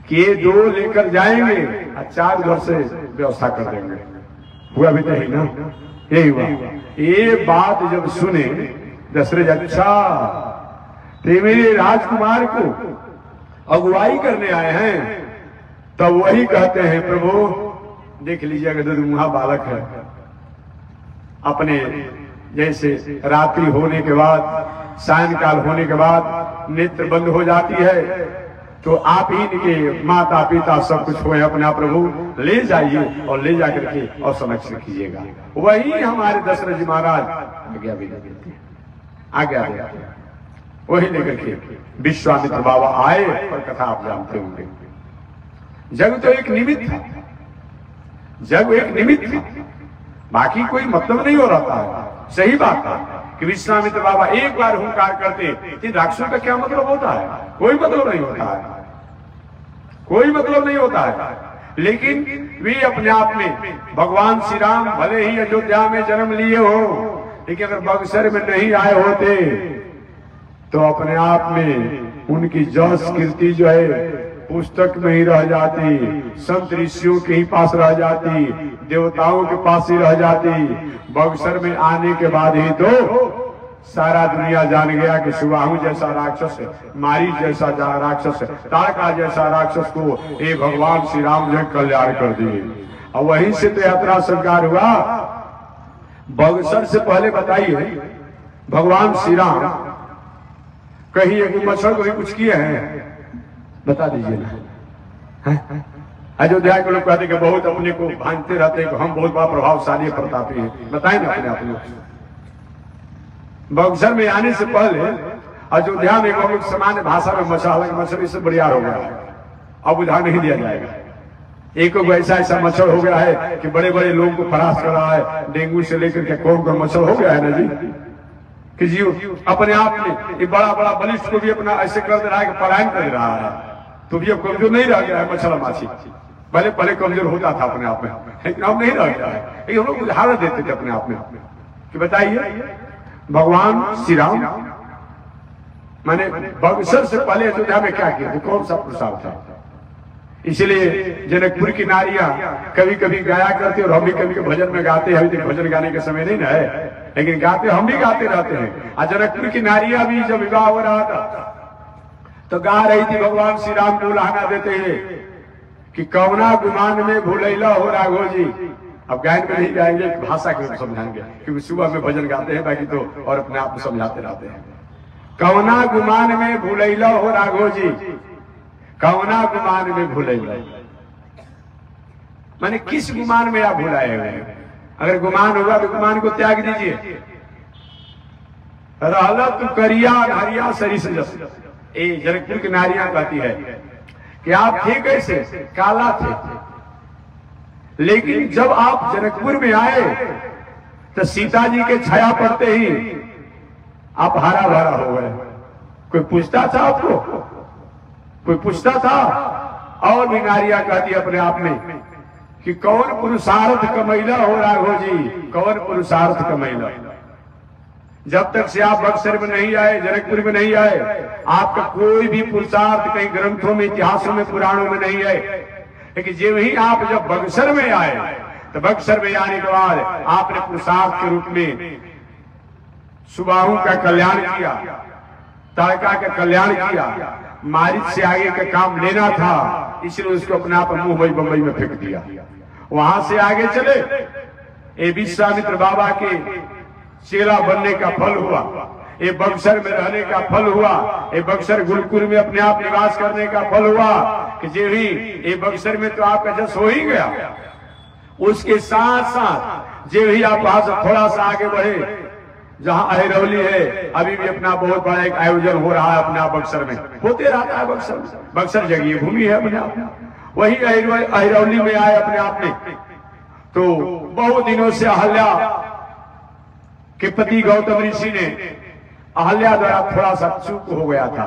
B: कि ये 2 लेकर जाएंगे और 4 घर से व्यवस्था कर देंगे। हुआ भी नहीं ना, यही हुआ। ये बात जब सुने दशरथ, अच्छा ते मेरे राजकुमार को अगुवाई करने आए हैं, तब वही कहते हैं प्रभु देख लीजिए, अगर दुमुहा बालक है, अपने जैसे रात्रि होने के बाद, सायंकाल होने के बाद नेत्र बंद हो जाती है, तो आप ही के माता पिता सब कुछ हुए अपना प्रभु ले जाइए और ले जाकर के और संरक्षण कीजिएगा। वही हमारे दशरथ जी महाराज आज्ञा देते, वही लेकर के विश्वामित्र बाबा आए और कथा आप जानते होंगे। जग तो एक निमित्त था, जग एक निमित्त था, बाकी कोई मतलब नहीं हो रहा है। सही बात है कि विश्वामित्र बाबा एक बार हुंकार करते कि राक्षसों का क्या मतलब होता है, कोई मतलब नहीं होता है, कोई मतलब नहीं होता है। लेकिन वे अपने आप में भगवान श्री राम भले ही अयोध्या में जन्म लिए हो, लेकिन अगर बक्सर में नहीं आए होते तो अपने आप में उनकी जस कीर्ति जो है पुस्तक में ही रह जाती, संत ऋषियों के ही पास रह जाती, देवताओं के पास ही रह जाती। बक्सर में आने के बाद ही तो सारा दुनिया जान गया कि सुबाहु जैसा राक्षस है, मारीच जैसा राक्षस है, ताड़का जैसा राक्षस को ये भगवान श्री राम जो कल्याण कर दिए। और वहीं से तो यात्रा सरकार हुआ। बक्सर से पहले बताइए भगवान श्री राम कहीं एक मच्छर को भी कुछ किए हैं, बता दीजिए ना। अयोध्या के लोग कहते कि बहुत अपने को भांजते रहते हैं कि हम बहुत बड़ा प्रभावशाली प्रतापी हैं, बताए ना अपने आप लोग। बक्सर में आने से पहले अयोध्या में लोग सामान्य भाषा में मच्छर इससे बढ़िया हो गया है, अब उधार नहीं दिया जाएगा। एक ऐसा मच्छर हो गया है कि बड़े बड़े लोगों को फरास कर रहा है, डेंगू से लेकर के कौन मच्छर हो गया है ना जी, कि जी अपने आप में ये बड़ा बड़ा बलिष्ठ को भी अपना ऐसे कर दे रहा है कि पलायन कर रहा है, तो भी अब कमजोर नहीं रह गया है मच्छर माछी। पहले पहले कमजोर होता था अपने आप में, लेकिन अब नहीं रह गया है। हम लोग उदाहरण देते थे अपने आप में कि बताइए भगवान श्री राम मैंने बक्सर से पहले अयोध्या में क्या किया, कौन सा प्रसाद था। इसलिए जनकपुर की नारियां कभी कभी गाया करते और हम भी कभी भजन में गाते हैं। अभी तक भजन गाने के समय नहीं ना है, लेकिन गाते हम भी गाते रहते हैं। और जनकपुर की नारियां भी जब विवाह हो रहा था तो गा रही थी, भगवान श्री राम को लहाना देते हैं कि कवना गुमान में भूलैला हो राघो जी। अब गायन में नहीं गाएंगे, भाषा के समझाएंगे, क्योंकि सुबह में भजन गाते हैं, बाकी तो और अपने आप को समझाते रहते हैं। कवना गुमान में भूलैला हो राघो जी, कवना गुमान में भूलैला, माने किस गुमान में आप भुलाए हुए हैं। अगर गुमान होगा तो गुमान को त्याग दीजिए। रहला तू करिया नारिया सरिस जस, ये जनकपुर की नारियां कहती है कि आप थे कैसे, काला थे, लेकिन जब आप जनकपुर में आए तो सीता जी के छाया पड़ते ही आप हरा भरा हो गए। कोई पूछता था आपको, कोई पूछता था। और भी नारियां कहती अपने आप में कि कौन पुरुषार्थ कमैला हो राघो जी, कौन पुरुषार्थ कमैला। जब तक से आप बक्सर में नहीं आए, जनकपुर में नहीं आए, आपका कोई भी पुरुषार्थ कहीं ग्रंथों में, इतिहासों में, पुराणों में नहीं है। लेकिन जब ही आप जब बक्सर में आए तो बक्सर में आने के बाद आपने पुरुषार्थ के रूप में सुबाहु का कल्याण किया, ताड़का का कल्याण किया। मारिच से आगे का काम लेना था, इसलिए उसको अपने आप मुंबई बंबई में फेंक दिया। वहां से आगे चले, ये विश्वामित्र बाबा के चेला बनने का फल हुआ, ये बक्सर में रहने का फल हुआ, ये बक्सर गुरुकुल में अपने आप निवास करने का फल हुआ कि जे भी ये बक्सर में तो आपका जस हो ही गया। उसके साथ साथ जे भी आप वहां से थोड़ा सा आगे बढ़े जहां अहिरौली है, अभी भी अपना बहुत बड़ा एक आयोजन हो रहा है अपने आप बक्सर में, होते रहता है बक्सर में। बक्सर जगह भूमि है अपने आप में, वही अहिरौली में आए अपने आप में। तो बहुत दिनों से अहल्या के पति गौतम ऋषि ने अहल्या द्वारा थोड़ा सा चूक हो गया था,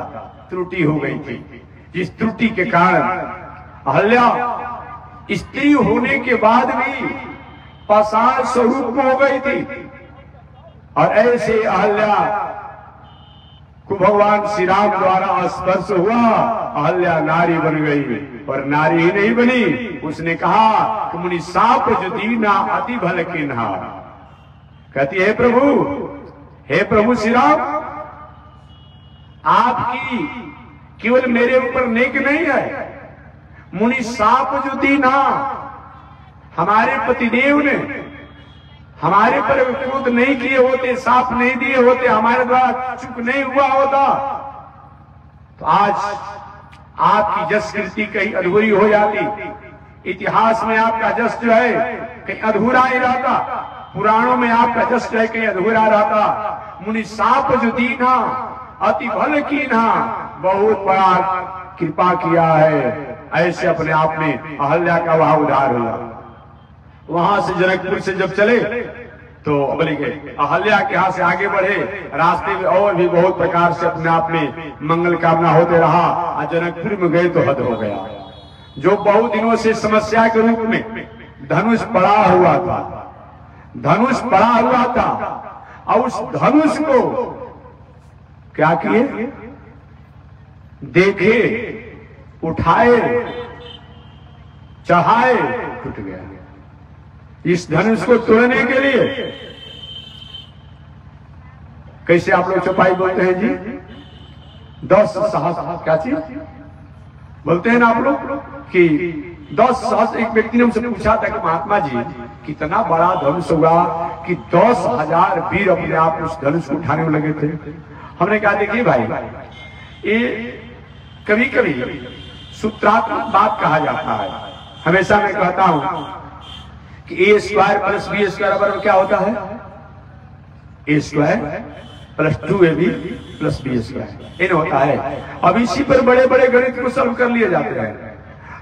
B: त्रुटि हो गई थी। जिस त्रुटि के कारण अहल्या स्त्री होने के बाद भी पाषाण स्वरूप हो गई थी। और ऐसे अहल्या को भगवान श्री राम द्वारा स्पर्श हुआ, अहल्या नारी बन गई। और नारी ही नहीं बनी, उसने कहा कि मुनि साप जो दीना अति भल किन्हा। कहती है हे प्रभु श्री राम, आपकी केवल मेरे ऊपर नेक नहीं है, मुनि साप जो दीना, हमारे पतिदेव ने हमारे पर क्रोध नहीं किए होते, साप नहीं दिए होते, हमारे द्वारा चुप नहीं हुआ होता, तो आज आपकी जस कृति कहीं अधूरी हो जाती। इतिहास में आपका जस जो है कहीं अधूरा ही रहता, पुराणों में आपका जस जो है कहीं अधूरा रहता। मुनि साप जो दीना अति भल कीन्हा, बहुत बड़ा कृपा किया है। ऐसे अपने आप में अहल्या का वहां उद्धार हुआ। वहां से जनकपुर से जब चले तो बोले के अहल्या के यहां से आगे बढ़े, रास्ते में और भी बहुत प्रकार से अपने आप में मंगल कामना होते रहा। और जनकपुर में गए तो हद हो गया। जो बहुत दिनों से समस्या के रूप में धनुष पड़ा हुआ था, धनुष पड़ा हुआ था, और उस धनुष को क्या किए, देखे, उठाए, चढ़ाए, टूट गया। इस धनुष को तोड़ने के लिए कैसे आप लोग चौपाई बोलते हैं जी, 10 सहस्र, क्या चीज बोलते हैं ना आप लोग कि 10 सहस्र। एक व्यक्ति ने हमसे पूछा था कि महात्मा जी कितना बड़ा धनुष हुआ कि 10,000 वीर अपने आप उस धनुष को उठाने में लगे थे। हमने कहा देखिए भाई, ये कभी कभी सूत्रात्मक बात कहा जाता है। हमेशा मैं कहता हूं कि a² + b² बराबर क्या होता है, a² + 2ab + b² इन होता है। अब इसी पर बड़े बड़े गणित को सॉल्व कर लिए जाते हैं।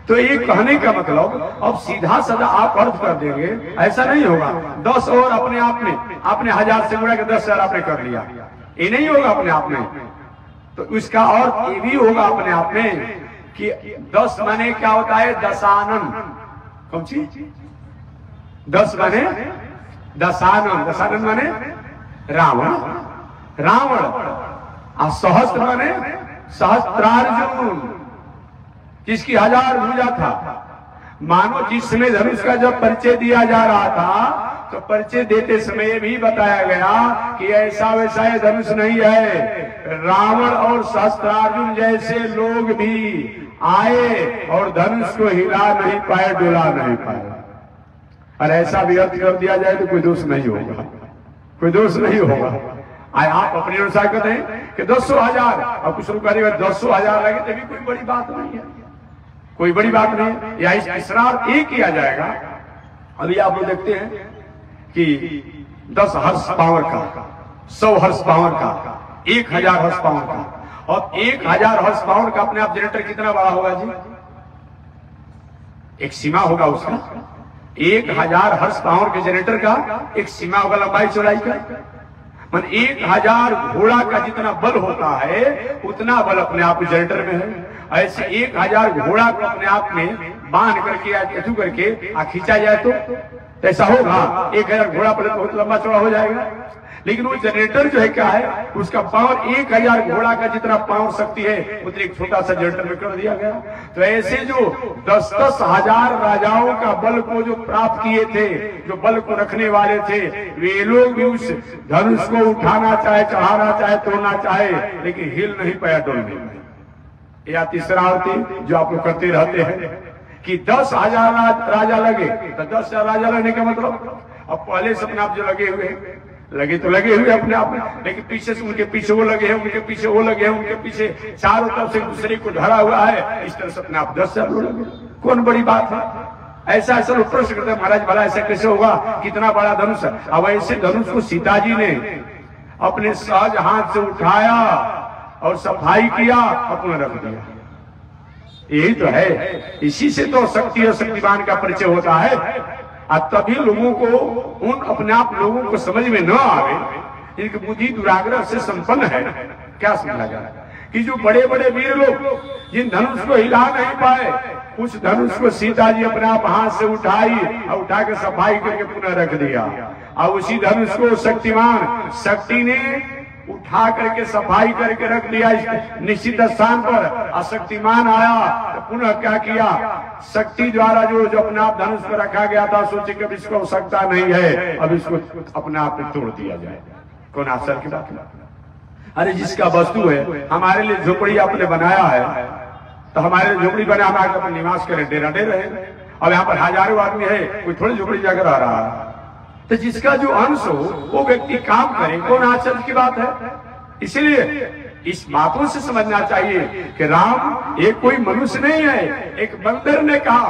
B: तो ये कहने का मतलब अब सीधा साधा आप अर्थ कर देंगे, ऐसा नहीं होगा। 10 और अपने आप में आपने 1000 से गुणा के 10,000 आपने कर लिया, ये नहीं होगा अपने आप में। तो इसका अर्थ ये भी होगा अपने आप में कि 10 माने क्या होता है, दशानन। कौन सी 10 माने दशानन, दशानन माने रावण, रावण। और सहस्त्र माने सहस्त्रार्जुन, जिसकी 1000 भुजा था। मानो जिस समय धनुष का जब परिचय दिया जा रहा था तो परिचय देते समय भी बताया गया कि ऐसा वैसा ये धनुष नहीं है। रावण और सहस्त्रार्जुन जैसे लोग भी आए और धनुष को हिला नहीं पाए, डुला नहीं पाए। और ऐसा भी अर्थ कर दिया जाए तो कोई दोष नहीं होगा, कोई दोष नहीं होगा। आप अपने अनुसार कहते हैं कि 200,000 और कुछ लोग करेगा 200,000 लगे, तभी कोई बड़ी बात नहीं है, कोई बड़ी बात नहीं। या इसरा एक किया जाएगा। अभी आप लोग देखते हैं कि 10 हॉर्स पावर का, 100 हॉर्स पावर का, 1000 हॉर्स पावर का, और 1000 हॉर्स पावर का अपने आप जनरेटर कितना बड़ा होगा जी, एक सीमा होगा उसका। 1000 हॉर्स पावर के जनरेटर का एक सीमा होगा, लंबाई चौड़ाई का। मन 1000 घोड़ा का जितना बल होता है उतना बल अपने आप जनरेटर में है। ऐसे 1000 घोड़ा को अपने आप में बांध करके या करके खींचा जाए तो ऐसा होगा। 1000 घोड़ा पर बहुत लंबा चौड़ा हो जाएगा। लेकिन वो जनरेटर जो है क्या है, उसका पावर 1000 घोड़ा का जितना पावर शक्ति है उतने एक छोटा सा जनरेटर में कर दिया गया। तो ऐसे जो 10-10 हजार राजाओं का बल को जो प्राप्त किए थे, जो बल को रखने वाले थे, वे लोग भी उस धनुष को उठाना चाहे, चढ़ाना चाहे, तोड़ना चाहे, लेकिन हिल नहीं पाया, डोल नहीं पाया। या तीसरा अर्थी जो आप लोग करते रहते हैं कि 10,000 राजा लगे, तो 10,000 राजा लगने का मतलब अब पहले से अपने आप जो लगे हुए लगे तो लगे हुए अपने आप में, लेकिन पीछे से उनके पीछे वो लगे हैं, उनके पीछे वो लगे हैं, उनके पीछे चारों तरफ से दूसरे को धरा हुआ है। इस तरह से अपने आप 10,000 लोग लगे। कौन बड़ी बात है? ऐसा ऐसा लोग प्रश्न करते हैं, महाराज भला ऐसा कैसे होगा, कितना बड़ा धनुष है। अब ऐसे धनुष को सीता जी ने अपने सहज हाथ से उठाया और सफाई किया, अपना रख दिया। यही तो है, इसी से तो शक्ति और शक्तिमान का परिचय होता है। और तभी लोगों को, उन अपने आप लोगों को समझ में न आवे, इनकी बुद्धि दुराग्रह से संपन्न है। क्या समझा जाए कि जो बड़े बड़े वीर लोग जिन धनुष को हिला नहीं पाए, उस धनुष को सीता जी अपने आप हाथ से उठाई और उठा के सफाई करके पुनः रख दिया। और उसी धनुष को शक्तिमान शक्ति ने उठा करके सफाई करके रख दिया निश्चित स्थान पर। अशक्तिमान आया तो पुनः क्या किया, शक्ति द्वारा जो अपने आप धनुष पर रखा गया था, सोचे कि अब इसको आवश्यकता नहीं है, अब इसको अपने आप में तोड़ दिया जाए। कौन आश्चर्य की बात है। अरे जिसका वस्तु है, हमारे लिए झोपड़ी आपने बनाया है, तो हमारे झोपड़ी बना हम आकर अपने निवास करें, डेरा डे रहे। अब यहाँ पर हजारों आदमी है, कोई थोड़ी झोपड़ी जाकर आ रहा है। तो जिसका जो अंश हो वो व्यक्ति काम करे, कौन आश्चर्य की बात है। इसलिए इस बातों से समझना चाहिए कि राम एक कोई मनुष्य नहीं है। एक बंदर ने कहा,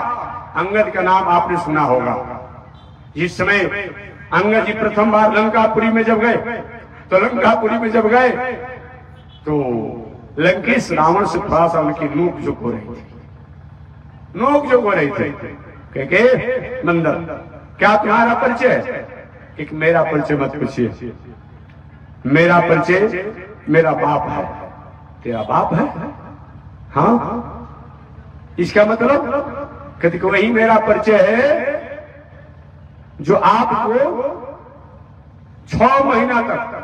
B: अंगद का नाम आपने सुना होगा। जिस समय अंगद जी प्रथम बार लंकापुरी में जब गए, तो लंकापुरी में जब गए तो लंकेश रावण से थोड़ा सा उनकी नोक झोंक हो रही थी, नोक झोंक हो रही थी। के बंदर, क्या तुम्हारा परिचय है? एक मेरा परिचय मत पूछिए, मेरा परिचय मेरा बाप है। तेरा बाप है? हाँ। इसका मतलब कहते को वही मेरा परिचय है जो आपको 6 महीना तक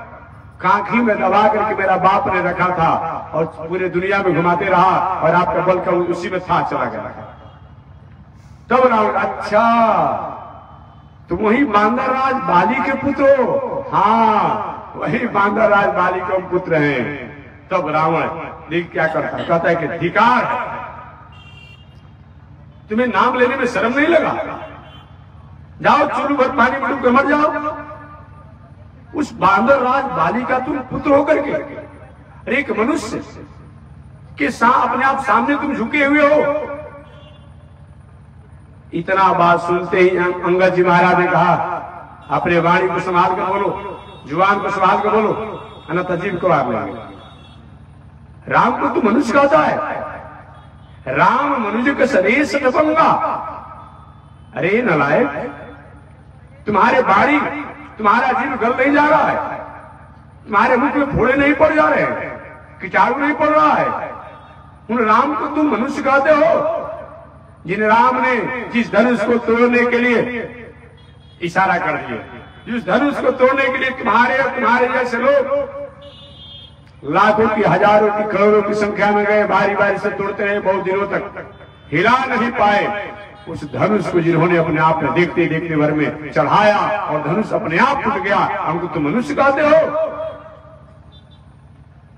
B: कांखी में दबा करके मेरा बाप ने रखा था और पूरे दुनिया में घुमाते रहा और आपका बल का उसी में था चला गया। तब रावण, अच्छा तुम वही बांदर राज बाली के पुत्र हो? हाँ, वही बांदर राज बाली के हम पुत्र हैं। तब रावण देख क्या करता, कहता है कि धिकार, तुम्हें नाम लेने में शर्म नहीं लगा? जाओ चुल्लू भर पानी में डूब के मर जाओ। उस बांदर राज बाली का तुम पुत्र होकर के, अरे एक मनुष्य के अपने आप सामने तुम झुके हुए हो। इतना बात सुनते ही अंगद जी महाराज ने कहा, अपने वाणी को संभाल कर बोलो, जुबान को संभाल कर बोलो, अन्यथा जीव को मार लेंगे। राम को तू मनुष्य कहता है? राम मनुष्य के सरेस नपंगा। अरे नलायक, तुम्हारे बाड़ी, तुम्हारा जीव गल नहीं जा रहा है, तुम्हारे मुख में फोड़े नहीं पड़ जा रहे, कीटाणु नहीं पड़ रहा है। उन राम को तुम मनुष्य कहते हो जिन राम ने जिस धनुष को तोड़ने के लिए इशारा कर दिया, जिस धनुष को तोड़ने के लिए तुम्हारे और तुम्हारे जैसे लोग लाखों की, हजारों की, करोड़ों की संख्या में गए, बारी बारी से तोड़ते रहे, बहुत दिनों तक हिला नहीं पाए। उस धनुष को जिन्होंने अपने आप में देखते देखते भर में चढ़ाया और धनुष अपने आप टूट गया, हमको तुम मनुष्य कहते हो?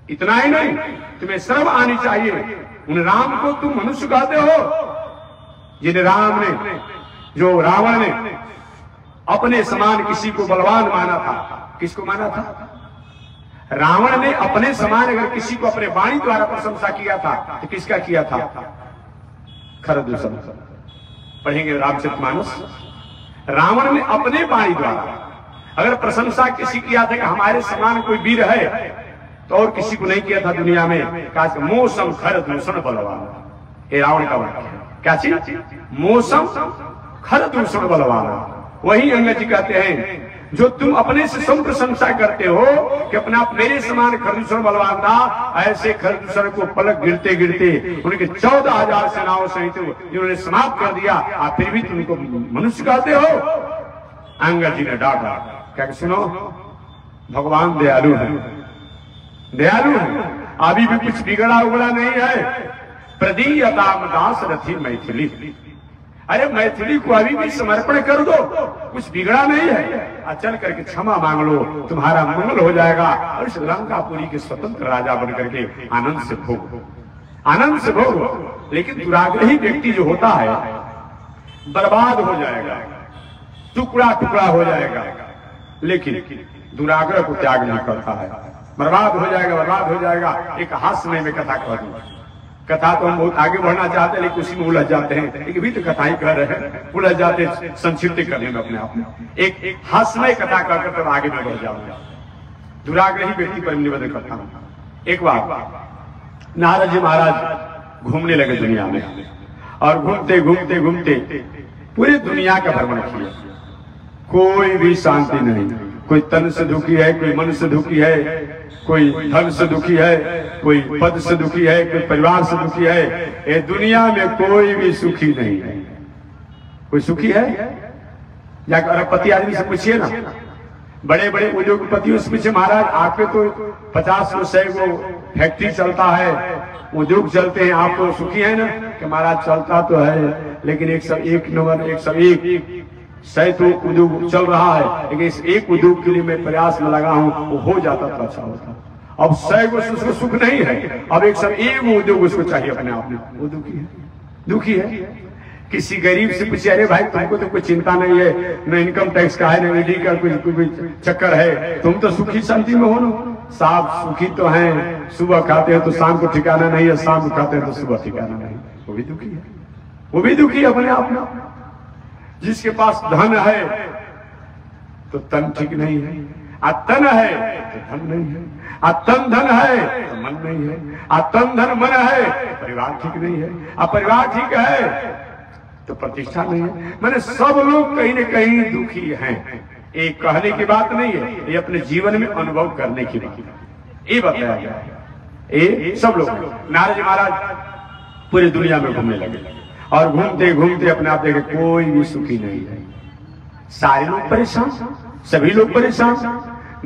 B: इतना ही नहीं, तुम्हें शर्म आनी चाहिए। उन राम को तुम मनुष्य कहते हो जिन राम ने, जो रावण ने अपने समान किसी को बलवान माना था। किसको माना था? रावण ने अपने समान अगर किसी को अपने वाणी द्वारा प्रशंसा किया था तो किसका किया था? खरदूषण। पढ़ेंगे रामचरितमानस। रावण ने अपने वाणी द्वारा अगर प्रशंसा किसी किया था कि हमारे समान कोई वीर है, तो और किसी को नहीं किया था दुनिया में। कहा मौसम खरदूषण बलवान, ये रावण का वाक्य है। क्या चीज? मौसम खरदूषण बलवान। वही अंगद जी कहते हैं, जो तुम अपने से सम प्रशंसा करते हो कि अपना मेरे समान खरदूषण बलवान था, ऐसे खरदूषण को पलक गिरते गिरते उनके 14,000 सेनाओं सहित जिन्होंने समाप्त कर दिया, आप फिर भी तुमको मनुष्य कहते हो? अंगद जी ने डांटा, क्या सुनो, भगवान दयालु है, दयालु है, अभी भी कुछ बिगड़ा उगड़ा नहीं है। प्रदीयताम दास रथी मैथिली, अरे मैथिली को अभी भी समर्पण कर दो, कुछ बिगड़ा नहीं है। चल करके क्षमा मांग लो, तुम्हारा मंगल हो जाएगा और इस लंकापुरी के स्वतंत्र राजा बन करके आनंद से भोगो, आनंद से भोगो। लेकिन दुराग्रही व्यक्ति जो होता है बर्बाद हो जाएगा, टुकड़ा टुकड़ा हो जाएगा, लेकिन दुराग्रह को त्याग नहीं करता है, बर्बाद हो जाएगा, बर्बाद हो जाएगा। एक हास्य में कथा कह दूं, कथा तो हम बहुत आगे बढ़ना चाहते हैं लेकिन उसी में उलझ जाते हैं, लेकिन भी तो कथा ही कह रहे हैं, उलझ जाते हैं संक्षिप्त करने में अपने आप में। एक हास्यमय कथा कहकर तब आगे में बढ़ जाऊंगा। दुराग्रही व्यक्ति पर निवेदन करता हूं। एक बार नारद जी महाराज घूमने लगे दुनिया में, और घूमते घूमते घूमते पूरी दुनिया का भ्रमण किया। कोई भी शांति नहीं, कोई तन से दुखी है, कोई मन से दुखी है, कोई धन से दुखी है, कोई पद से दुखी है, कोई परिवार से दुखी है। ये दुनिया में कोई भी सुखी नहीं है। कोई सुखी है? जाकर अरबपति आदमी से पूछिए ना, बड़े बड़े उद्योगपतियों से पूछे, महाराज आप पे तो 50-100 फैक्ट्री चलता है, उद्योग चलते हैं, आप तो सुखी है ना? कि महाराज चलता तो है, लेकिन 101 तो उद्योग चल रहा है, लेकिन इस एक उद्योग के लिए मैं प्रयास में लगा हूं, वो हो जाता तो अच्छा होता। अब 100 से उसको सुख नहीं है, अब 101 उद्योग उसको चाहिए अपने आप में। वो दुखी है, दुखी है। किसी गरीब से पूछे, अरे भाई तुमको तो कोई चिंता नहीं है, न इनकम टैक्स का है, न ईडी का कोई चक्कर है, तुम तो सुखी शांति में हो ना? साफ सुखी तो हैं, सुबह खाते हैं तो शाम को ठिकाना नहीं है, शाम को खाते हैं तो सुबह ठिकाना नहीं। वो भी दुखी है, वो भी दुखी है अपने आप में। जिसके पास धन है तो तन ठीक नहीं है, आ तन है तो धन नहीं है, आ तन धन है तो मन नहीं है, आ तन धन मन है तो परिवार ठीक नहीं है, आ परिवार ठीक है तो प्रतिष्ठा नहीं है। मैंने सब लोग कहीं न कहीं दुखी हैं। एक कहने की बात नहीं है, ये अपने जीवन में अनुभव करने की बात है। ये बताया गया है, ये सब लोग। नारद जी महाराज पूरी दुनिया में घूमने लगे, और घूमते घूमते अपने आप देखे कोई भी सुखी नहीं है। सारे लोग परेशान, सभी लोग परेशान।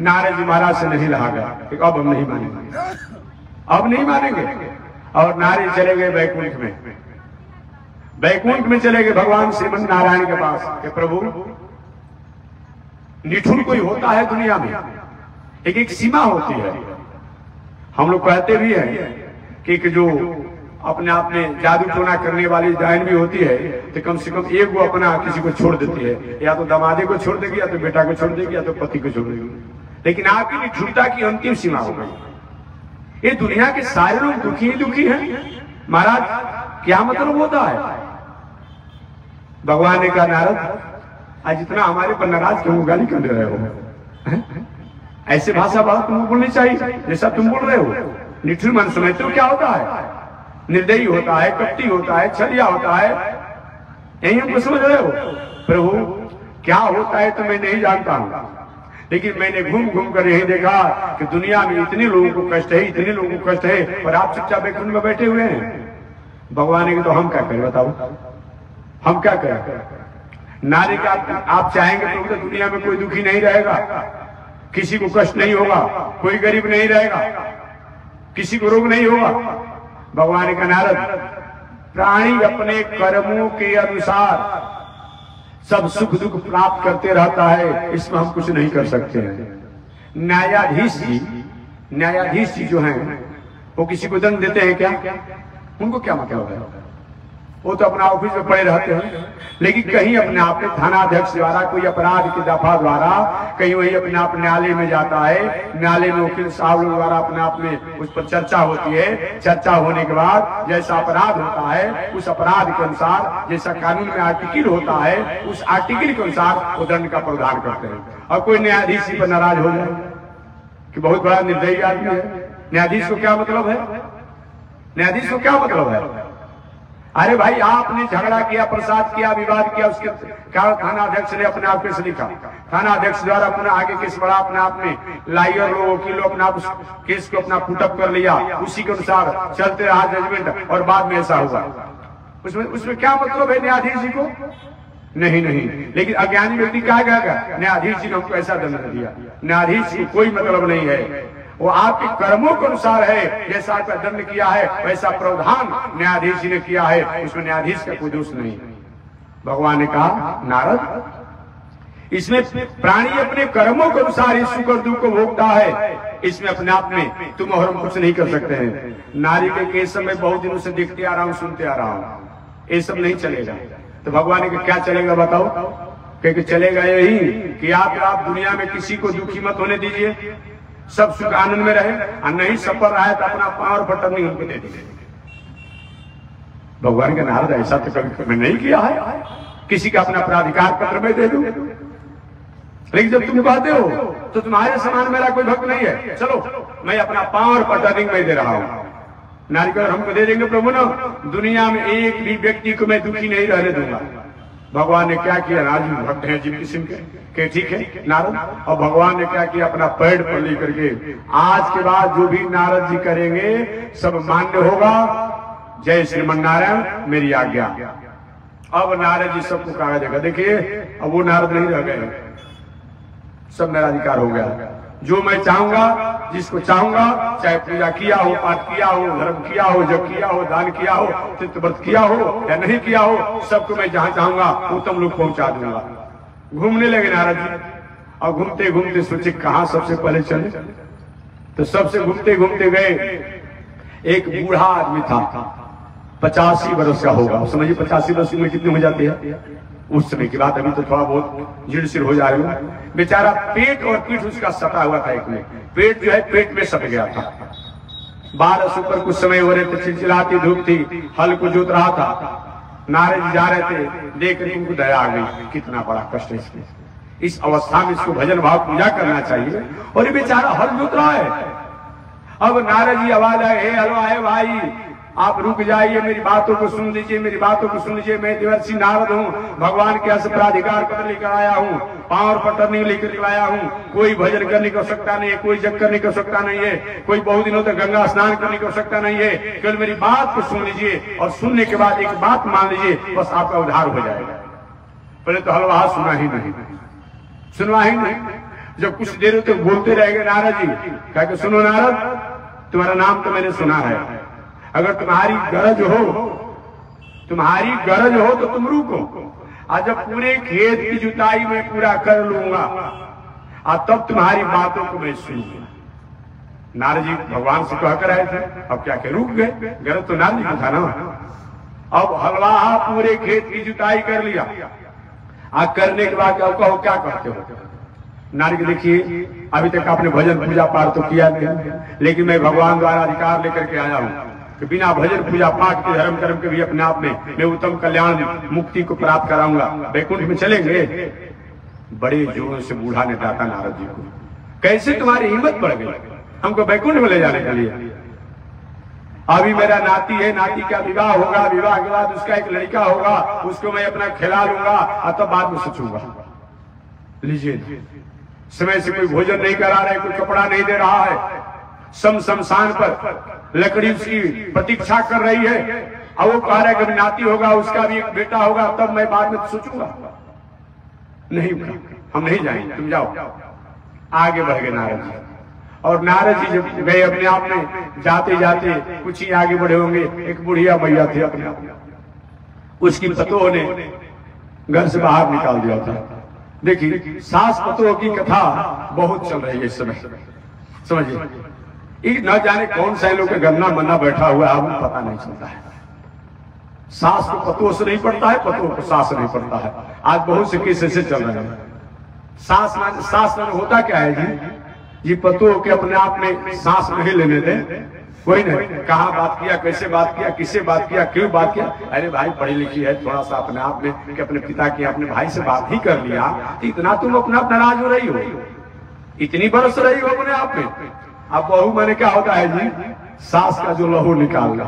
B: नारद जी महाराज से नहीं रहा गया, अब हम नहीं मानेंगे, अब नहीं मानेंगे। और नारद चले गए वैकुंठ में। वैकुंठ में चले गए भगवान श्रीमन नारायण के पास कि प्रभु, निठुर कोई होता है दुनिया में, एक सीमा होती है। हम लोग कहते भी हैं कि जो अपने आप में जादू टोना करने वाली डायन भी होती है, तो कम से कम एक वो अपना किसी को छोड़ देती है, या तो दमादे को छोड़ देगी, या तो बेटा को छोड़ देगी, या तो पति को छोड़ देगी। लेकिन आपकी निठुरता की अंतिम सीमा हो गई। ये दुनिया के सारे लोग दुखी ही दुखी हैं। महाराज क्या मतलब होता है? भगवान ने कहा, नारद आज इतना हमारे पर नाराज क्यों गाली कर रहे हो? ऐसे भाषा बात तुमको बोलनी चाहिए जैसा तुम बोल रहे हो। निठुर मन समझते हो क्या होता है? निर्दयी होता है, कपटी होता है, छलिया होता है, यही हमको समझ रहे हो? प्रभु क्या होता है तो मैं नहीं जानता हूं, लेकिन मैंने घूम घूम कर यही देखा कि दुनिया में इतने लोगों को कष्ट है, इतने लोगों को कष्ट है, और आप चुपचाप वैकुंठ में बैठे हुए हैं। भगवान ने कहा, तो हम क्या करें बताओ, हम क्या करें? नारी का आप चाहेंगे तो दुनिया में कोई दुखी नहीं रहेगा, किसी को कष्ट नहीं होगा, कोई गरीब नहीं रहेगा, किसी को रोग नहीं होगा। भगवान का, नारद प्राणी अपने कर्मों के अनुसार सब सुख दुख प्राप्त करते रहता है, इसमें हम कुछ नहीं कर सकते हैं। न्यायाधीश जी जो हैं वो किसी को दंड देते हैं क्या? उनको क्या मतलब है? वो तो अपना ऑफिस में पड़े रहते हैं, लेकिन कहीं अपने आप में थानाध्यक्ष द्वारा कोई अपराध की दफा द्वारा कहीं वही अपने आप न्यायालय में जाता है, न्यायालय में वकील साहब द्वारा अपने आप में उस पर चर्चा होती है। चर्चा होने के बाद जैसा अपराध होता है उस अपराध के अनुसार, जैसा कानून में आर्टिकल होता है उस आर्टिकल के अनुसार वो दंड का प्रावधान करते हैं। और कोई न्यायाधीश पर नाराज हो जाए कि बहुत बड़ा निर्दयी आदमी है, न्यायाधीश को क्या मतलब है? न्यायाधीश को क्या मतलब है? अरे भाई आपने झगड़ा किया, प्रसाद किया, विवाद किया, उसके थानाध्यक्ष ने अपने आप केस लिखा, थानाध्यक्ष द्वारा अपना आगे केस बढ़ा, अपने आप में लायर लोग वकील लोग अपना केस को अपना पुटअप कर लिया, उसी के अनुसार चलते रहा जजमेंट, और बाद में ऐसा हुआ। उसमें क्या मतलब है न्यायाधीश जी को? नहीं, लेकिन अज्ञानी व्यक्ति क्या कहेगा? न्यायाधीश जी ने हमको ऐसा दंड दिया। न्यायाधीश को कोई मतलब नहीं है, वो आपके कर्मों के अनुसार है। जैसा आपका दंड किया है वैसा प्रावधान न्यायाधीश जी ने किया है, उसमें न्यायाधीश का कोई दोष नहीं। भगवान ने कहा, नारद इसमें प्राणी अपने कर्मों के अनुसार इस सुख और दुख को भोगता है, इसमें अपने आप में तुम और हम कुछ नहीं कर सकते हैं। नारी के केस में बहुत दिनों से देखते आ रहा हूं, सुनते आ रहा हूं, ये सब नहीं चलेगा। तो भगवान ने क्या चलेगा बताओ? क्योंकि चलेगा यही कि आप दुनिया में किसी को दुखी मत होने दीजिए, सब सुख आनंद में रहे, और नहीं सफर रहा है तो अपना पावर बटन नहीं उनको दे दीजिए। भगवान के नारद ऐसा तो कभी मैं नहीं किया है, किसी का अपना अपराधिकार पत्र में दे दूं। लेकिन जब तुम कहते हो तो तुम्हारे समान मेरा कोई भक्त नहीं है, चलो मैं अपना पावर पटर्निंग में दे रहा हूं। नारिकेल हमको दे देंगे प्रभु ना, दुनिया में एक भी व्यक्ति को मैं दुखी नहीं रहने दूंगा। भगवान ने क्या किया, नारद भक्त हैं जीव किस्म के ठीक है नारद, और भगवान ने क्या किया, अपना पैर पर लेकर के आज के बाद जो भी नारद जी करेंगे सब मान्य होगा। जय श्रीमन नारायण, मेरी आज्ञा। अब नारद जी सबको कहा देगा, देखिए अब वो नारद नहीं रह गए, सब मेरा अधिकार हो गया। जो मैं चाहूंगा, जिसको चाहूंगा, चाहे पूजा किया हो, पाठ किया हो, धर्म किया हो, जप किया हो, दान किया हो, तीर्थव्रत किया हो या नहीं किया हो, सबको मैं जहां चाहूंगा उत्तम लोग पहुंचा दूंगा। घूमने लगे नारद जी, और घूमते घूमते सोचे कहां सबसे पहले चले, तो सबसे घूमते घूमते गए। एक बूढ़ा आदमी था, 85 वर्ष का होगा, समझिए 85 वर्ष में कितने हो जाते हैं उस समय की बात, अभी तो थोड़ा बहुत जीर्ण शीर्ण हो जाएगा। बेचारा पेट और पीठ उसका सटा हुआ था, एक में पेट जो है पेट में सट गया था। 12 ऊपर कुछ समय हो रहे थे, चिलचिलाती धूप थी, हल को जोत रहा था। नारद जी जा रहे थे, देख कर उनको दया आ गई, कितना बड़ा कष्ट है इसमें, इस अवस्था में इसको भजन भाव पूजा करना चाहिए, और ये बेचारा हल जोत रहा है। अब नारद जी आवाज आए, हे हलो आए भाई, आप रुक जाइए, मेरी बातों को सुन लीजिए, मेरी बातों को सुन लीजिए। मैं देवर्षि नारद हूँ, भगवान के हस्त प्राधिकार पत्र लेकर आया हूँ, पावर पटर्निंग लेकर आया हूँ। कोई भजन करने की आवश्यकता नहीं है, कोई जग करने की आवश्यकता नहीं है, कोई बहुत दिनों तक गंगा स्नान करने की आवश्यकता नहीं है। केवल मेरी बात को सुन लीजिए, और सुनने के बाद एक बात मान लीजिए, बस आपका उद्धार हो जाएगा। पहले तो हलवा सुना ही नहीं, सुनवा ही नहीं। जब कुछ देर तक बोलते रहेंगे नारद जी, कहा कि सुनो नारद, तुम्हारा नाम तो मैंने सुना है, अगर तुम्हारी गरज हो तो तुम रुको, और जब पूरे खेत की जुताई में पूरा कर लूंगा, और तब तुम्हारी बातों को मैं सुनूंगा। नारद जी भगवान से कहकर आए थे, अब क्या क्या रुक गए, गरज तो नारद जी को था ना। अब हलवाहा पूरे खेत की जुताई कर लिया, आ करने के बाद कहो क्या करते हो। नारद देखिए, अभी तक आपने भजन पूजा पाठ तो किया नहीं, लेकिन मैं भगवान द्वारा अधिकार लेकर के आया हूँ कि बिना भजन पूजा पाठ के, धर्म कर्म के भी अपने आप में मैं उत्तम कल्याण मुक्ति को प्राप्त कराऊंगा, वैकुंठ में चलेंगे। बड़े जोरों से बूढ़ा ने डांटा नारद जी को, कैसे तुम्हारी हिम्मत बढ़ गई हमको वैकुंठ में ले जाने के लिए। अभी मेरा नाती है, नाती का विवाह होगा, विवाह के बाद उसका एक लड़का होगा, उसको मैं अपना खिला लूंगा, और तब बाद में सोचूंगा। लीजिए, समय से कोई भोजन नहीं करा रहा है, कोई कपड़ा नहीं दे रहा है, शमशान पर लकड़ी उसकी प्रतीक्षा कर रही है, और वो कह रहा है कि नाती होगा, उसका भी एक बेटा होगा, तब मैं बाद में सोचूंगा। नहीं, हम नहीं जाएंगे, तुम जाओ। आगे बढ़ गए नारद जी, और नारद जी जब गए अपने आप में, जाते जाते कुछ ही आगे बढ़े होंगे, एक बुढ़िया मैया थी अपने आप, उसकी पतोह ने घर से बाहर निकाल दिया था। देखिए, सास पतोह की कथा बहुत चल रही है इस समय, समझिए। न जाने कौन सा लोग गन्ना मन्ना बैठा हुआ है, आपको पता नहीं चलता है। सास को पतोह से नहीं पड़ता है, पतोह को सास नहीं पड़ता है। आज बहुत से केस ऐसे चल रहे हैं। सास में होता क्या है जी पतोह के अपने आप में सांस नहीं लेने दे, कोई नहीं, कहाँ बात किया, कैसे बात किया, किससे बात किया, क्यों बात किया। अरे भाई पढ़ी लिखी है, थोड़ा सा अपने आप में कि अपने पिता की, अपने भाई से बात ही कर लिया, तो इतना तुम अपना नाराज हो रही हो, इतनी बरस रही हो अपने आप में। अब बहू मैंने क्या होता है जी, सास का जो लहू निकालना,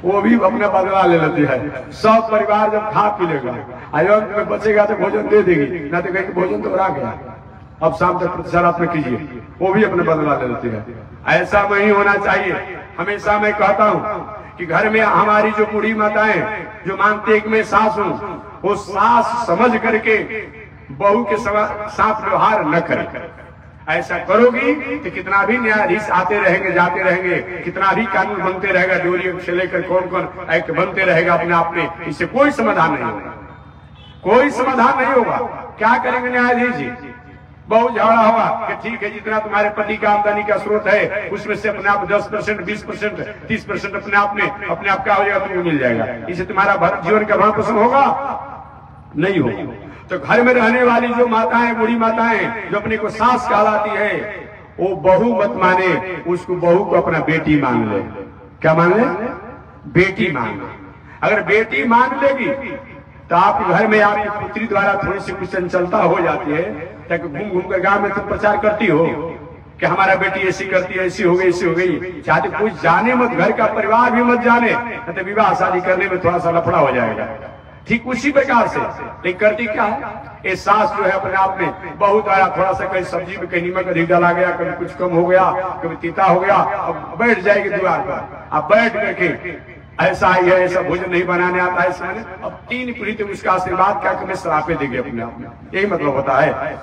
B: वो भी अपना बदला ले लेती है। सब परिवार जब खा पी लेगा, अयोग में बचेगा तो भोजन दे देगी, ना तो कहीं भोजन तो रह गया, अब शाम तक प्रतिशत में कीजिए, वो भी अपने बदला ले लेती है। ऐसा नहीं होना चाहिए। हमेशा मैं कहता हूँ कि घर में हमारी जो बूढ़ी माताएं जो मानते हैं कि मैं सास हूँ, वो सास समझ करके बहू के साथ व्यवहार न करें। ऐसा करोगी तो कितना भी न्यायाधीश आते रहेंगे, जाते रहेंगे, कितना भी कानून बनते रहेगा, डोरी से लेकर कौन कौन एक्ट बनते रहेगा अपने आप में, इससे कोई समाधान नहीं होगा, कोई समाधान नहीं होगा। क्या करेंगे न्यायाधीश जी? बहुत झगड़ा होगा कि ठीक है, जितना तुम्हारे पति का आमदनी का स्रोत है उसमें से अपने आप 10%, 20%, 30% अपने आप क्या हो जाएगा, तुमको मिल जाएगा, इससे तुम्हारा जीवन का भरण पोषण होगा नहीं होगा। तो घर में रहने वाली जो माताएं, बूढ़ी माताएं जो अपने को सास कहलाती है, वो बहू मत माने, उसको बहू को अपना बेटी मान ले। क्या मान ले? बेटी मान ले। अगर बेटी मान लेगी तो आपके घर में आपकी पुत्री द्वारा थोड़ी सी कुछ चंचलता हो जाती है, तक घूम घूम कर गांव में तुम प्रचार करती हो कि हमारा बेटी ऐसी करती है, ऐसी हो गई, ऐसी हो गई। चाहते कोई जाने मत, घर का परिवार भी मत जाने, तो विवाह शादी करने में थोड़ा सा लफड़ा हो जाएगा। ठीक उसी प्रकार से लेकिन करती क्या है, ये सास जो है अपने आप में बहुत आया, थोड़ा सा कहीं सब्जी में कहीं नमक अधिक डाला गया, कभी कुछ कम हो गया, कभी तीता हो गया, अब बैठ जाएगी दीवार पर। अब बैठ करके ऐसा ही है, ऐसा भोजन नहीं बनाने आता है इसमें। अब 3 पीढ़ी तुम उसका आशीर्वाद क्या मैं श्रापे देंगे अपने आप में, यही मतलब होता है।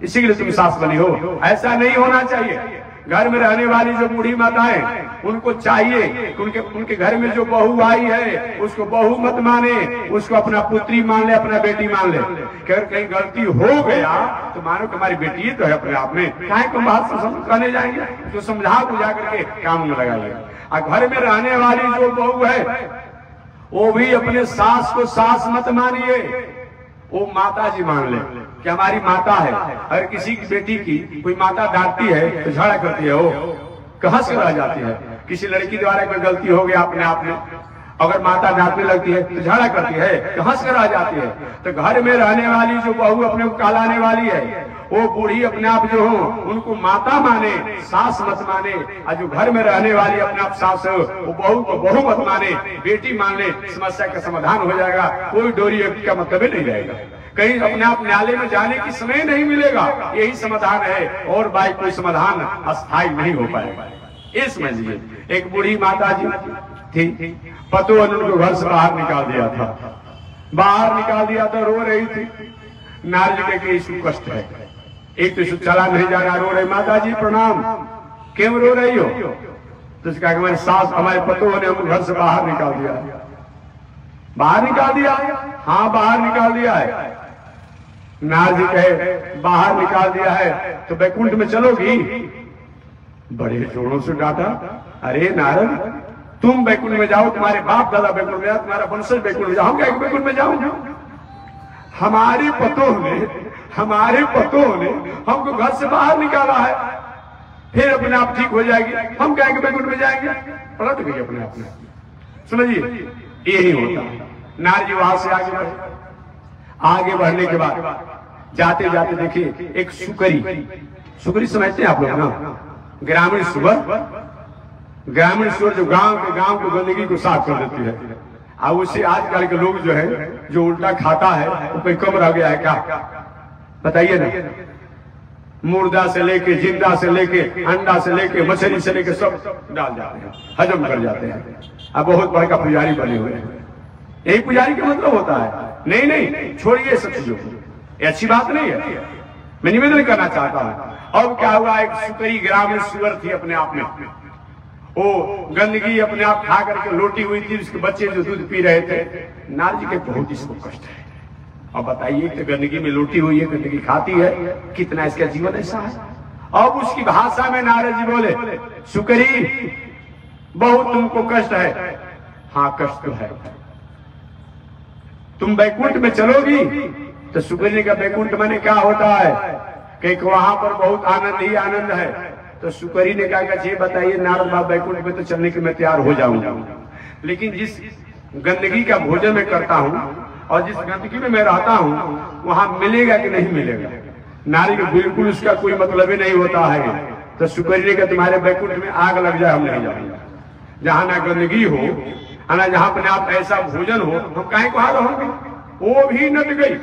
B: इसी के लिए तुम सास बनी हो, ऐसा नहीं होना चाहिए। घर में रहने वाली जो बूढ़ी माताएं, उनको चाहिए कि उनके घर में जो बहू आई है उसको बहू मत माने, उसको अपना पुत्री मान ले, अपना बेटी मान ले। अगर कहीं गलती हो गया तो मानो तुम्हारी बेटी तो है अपने आप में, काहे तुम बात करने जाएंगे, तो समझा बुझा करके काम में लगाइए। और घर में रहने वाली जो बहू है वो भी अपने सास को सास मत मानिए, वो माता जी मान ले कि हमारी माता है। अगर किसी की बेटी की कोई माता डांटती है तो झगड़ा करती है, वो हंस कर रह जाती है। किसी लड़की द्वारा कोई गलती हो गया अपने आप में, अगर माता डांटने लगती है तो झगड़ा करती है, तो हंस कर आ जाती है। तो घर में रहने वाली जो बहू अपने को कहलाने वाली है, वो बूढ़ी अपने आप जो हो उनको माता माने, सास मत माने। और जो घर में रहने वाली अपने आप सास हो, वो बहू को बहू मत माने, बेटी मान ले, समस्या का समाधान हो जाएगा। कोई डोरी का मतलब ही नहीं रहेगा, कहीं अपने आप न्यायालय में जाने की समय नहीं मिलेगा। यही समाधान है, और भाई कोई समाधान अस्थायी नहीं हो पाएगा। ये समझ लीजिए। एक बूढ़ी माता जी थी, पतो ने उनको घर से बाहर निकाल दिया था, बाहर निकाल दिया तो रो रही थी। नारद के इसको कष्ट है, एक तो चला नहीं जा रहा, रो रही, माता जी प्रणाम, क्यों रो रही हो? तो उसका हमारे सास हमारे पतो ने हमको घर से बाहर निकाल दिया। बाहर निकाल दिया? हाँ बाहर निकाल दिया है। नारद जी कहे बाहर निकाल दिया है तो बैकुंठ में चलोगी? बड़े जोरों से डांटा, अरे नारद तुम बैकुंठ में जाओ, तुम्हारे बाप दादा बैकुंठ में जाओ, तुम्हारा वंशज बैकुंठ में जाओ, हम क्या बैकुंठ में जाऊंगा? हमारे पतों ने हमको घर से बाहर निकाला है, फिर अपने आप ठीक हो जाएगी, हम क्या बैकुंठ में जाएंगे? पलट गई अपने आप में। समझिए यही होता है। नारद जी वहां से आगे बढ़े, आगे बढ़ने के बाद जाते जाते देखिए एक सुकरी समझते हैं आप लोग ना, ग्रामीण सुअर जो गांव को गंदगी को साफ कर देती है। अब उससे आजकल के लोग जो है जो उल्टा खाता है वो कोई कम रह गया है क्या? बताइए ना। मुर्दा से लेके, जिंदा से लेके, अंडा से लेके, मछली से लेके सब डाल जाते हैं, हजम कर जाते हैं। अब बहुत बड़का पुजारी बने हुए हैं। यही पुजारी का मतलब होता है? नहीं, छोड़िए सब चीजों को, ये अच्छी बात नहीं है। मैं निवेदन करना चाहता हूं। अब क्या हुआ, एक सुकरी ग्रामीण सुअर थी अपने आप में, वो गंदगी अपने आप खा करके लोटी हुई थी, उसके बच्चे जो दूध पी रहे थे। नारद जी के बहुत इसको कष्ट है। अब बताइए तो गंदगी में लोटी हुई है, गंदगी खाती है, कितना इसका जीवन ऐसा है। अब उसकी भाषा में नारद जी बोले, सुकरी बहुत तुमको कष्ट है। हाँ कष्ट तो है, तुम बैकुंठ में चलोगी? तो सुकरी का बैकुंठ माने क्या होता है कि वहां पर बहुत आनंद ही आनंद है। तो सुकरी ने कहा कि बताइए नारद बाबा, बैकुंठ में तो चलने के मैं तैयार हो जाऊंगा, लेकिन जिस गंदगी का भोजन मैं करता हूं और जिस गंदगी में मैं रहता हूं वहां मिलेगा कि नहीं मिलेगा? नारी को बिल्कुल उसका कोई मतलब ही नहीं होता है। तो सुकरी का तुम्हारे बैकुंठ में आग लग जाए हम नहीं जाएंगे, जहां ना गंदगी हो, ना जहां अपने आप ऐसा भोजन हो, हम काहे को हार होंगे? वो भी नट गई।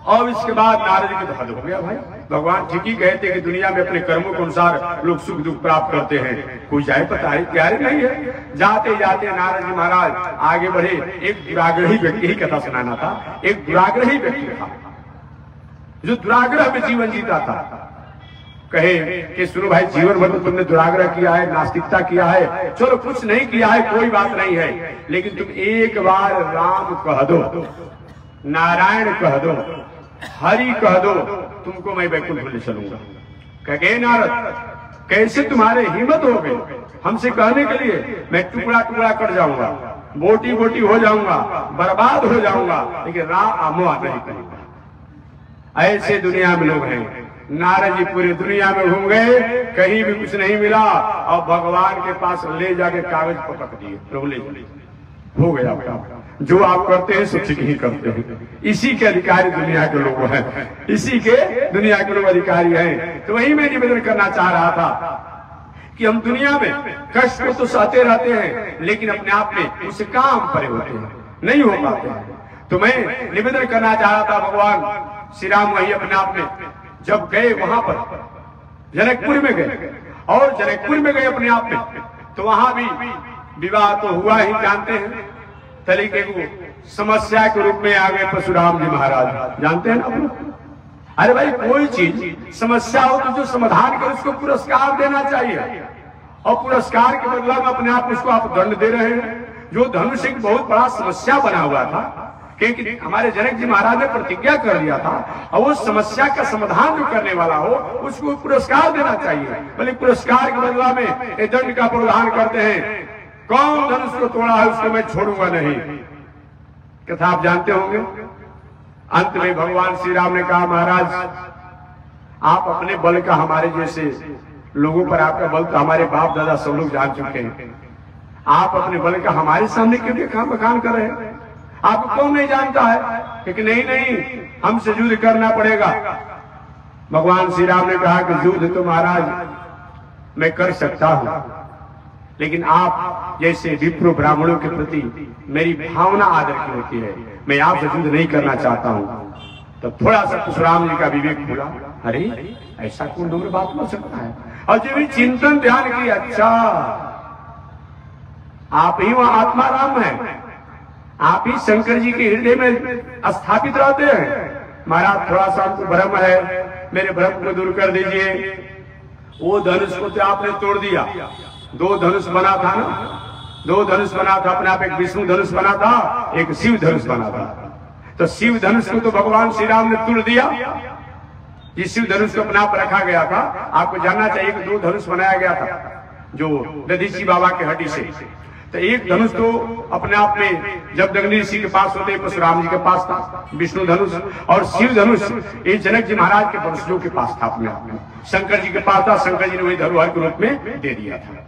B: और इसके बाद नारद जी के तो हद हो गया भाई। भगवान ठीक ही कहते कि दुनिया में अपने कर्मों के अनुसार लोग सुख दुख प्राप्त करते हैं, कोई जाए पता है तैयार नहीं है। जाते जाते नारद जी महाराज आगे बढ़े। एक दुराग्रही व्यक्ति, ही कथा सुनाना था, एक दुराग्रही व्यक्ति था जो दुराग्रह में जीवन जीता था। कहे कि सुनो भाई, जीवन भर तो तुमने दुराग्रह किया है, नास्तिकता किया है, चलो कुछ नहीं किया है कोई बात नहीं है, लेकिन तुम एक बार राम कह दो, नारायण कह दो, हरि कह दो, तुमको मैं बैकुंठ ले चलूंगा। कहे नारद कैसे तुम्हारे हिम्मत हो गई हमसे कहने के लिए? मैं टुकड़ा टुकड़ा कर जाऊंगा, बोटी बोटी हो जाऊंगा, बर्बाद हो जाऊंगा, लेकिन राम अमोह नहीं करूंगा। ऐसे दुनिया में लोग हैं। नारद जी पूरी दुनिया में घूम गए, कहीं भी कुछ नहीं मिला, और भगवान के पास ले जाके कागज पटक दिए, लोग ले हो गया काम। जो आप करते हैं सो ठीक ही करते हैं। इसी के अधिकारी दुनिया के लोग हैं, इसी के दुनिया के लोग अधिकारी हैं। तो वही मैं निवेदन करना चाह रहा था कि हम दुनिया में कष्ट को तो सहते रहते हैं, लेकिन अपने आप में उससे काम परे होते हैं, नहीं हो पाते हैं। तो मैं निवेदन करना चाह रहा था, भगवान श्री राम वही अपने आप में जब गए वहां पर जनकपुर में गए, और जनकपुर में गए अपने आप में, तो वहां भी विवाह तो हुआ ही, जानते हैं। तरीके को समस्या के रूप में आ गए परशुराम जी महाराज, जानते हैं ना आप लोग। अरे भाई, कोई चीज समस्या हो तो जो समाधान करे उसको पुरस्कार देना चाहिए, और पुरस्कार के बदला में अपने आप उसको आप दंड दे रहे हैं। जो धनुष एक बहुत बड़ा समस्या बना हुआ था, क्योंकि हमारे जनक जी महाराज ने प्रतिज्ञा कर दिया था, और वो समस्या का समाधान जो करने वाला हो उसको पुरस्कार देना चाहिए। भले पुरस्कार के बदला में ये दंड का प्रावधान करते हैं। कौन धनुष को तोड़ा है उसको मैं छोड़ूंगा नहीं, कथा आप जानते होंगे। अंत में भगवान श्री राम ने कहा, महाराज आप अपने बल का हमारे जैसे लोगों पर आपका बल तो हमारे बाप दादा सब लोग जान चुके हैं, आप अपने बल का हमारे सामने क्यों दिखा बखान कर रहे हैं? आपको कौन नहीं जानता है कि नहीं हमसे युद्ध करना पड़ेगा। भगवान श्री राम ने कहा कि युद्ध तो महाराज मैं कर सकता हूं, लेकिन आप जैसे विप्र ब्राह्मणों के प्रति मेरी भावना आदर की होती है, मैं आपसे युद्ध नहीं करना चाहता हूं। तो थोड़ा सा परशुराम जी का विवेक खुला, अरे ऐसा कौन दूर बात हो सकता है। और जब भी चिंतन ध्यान किया, अच्छा आप ही वहां आत्मा राम है, आप ही शंकर जी के हृदय में स्थापित रहते हैं। महाराज थोड़ा सा हमको भ्रम है, मेरे भ्रम को दूर कर दीजिए। वो धनुष को तो आपने तोड़ दिया, दो धनुष बना था ना, दो धनुष बना था अपने आप, एक विष्णु धनुष बना था, एक शिव धनुष बना था। तो शिव धनुष को तो भगवान श्री राम ने तोड़ दिया, जिस शिव धनुष को अपने आप रखा गया था। आपको जानना चाहिए कि दो धनुष बनाया गया था जो दधीची बाबा के हड्डी से। तो एक धनुष तो अपने आप में जब दग्नि ऋषि के पास होते परशुराम जी के पास था विष्णु धनुष, और शिव धनुष ये जनक जी महाराज के वंशजों के पास था, अपने आप में शंकर जी के पास था। शंकर जी ने वही धरोहर के रूप में दे दिया था,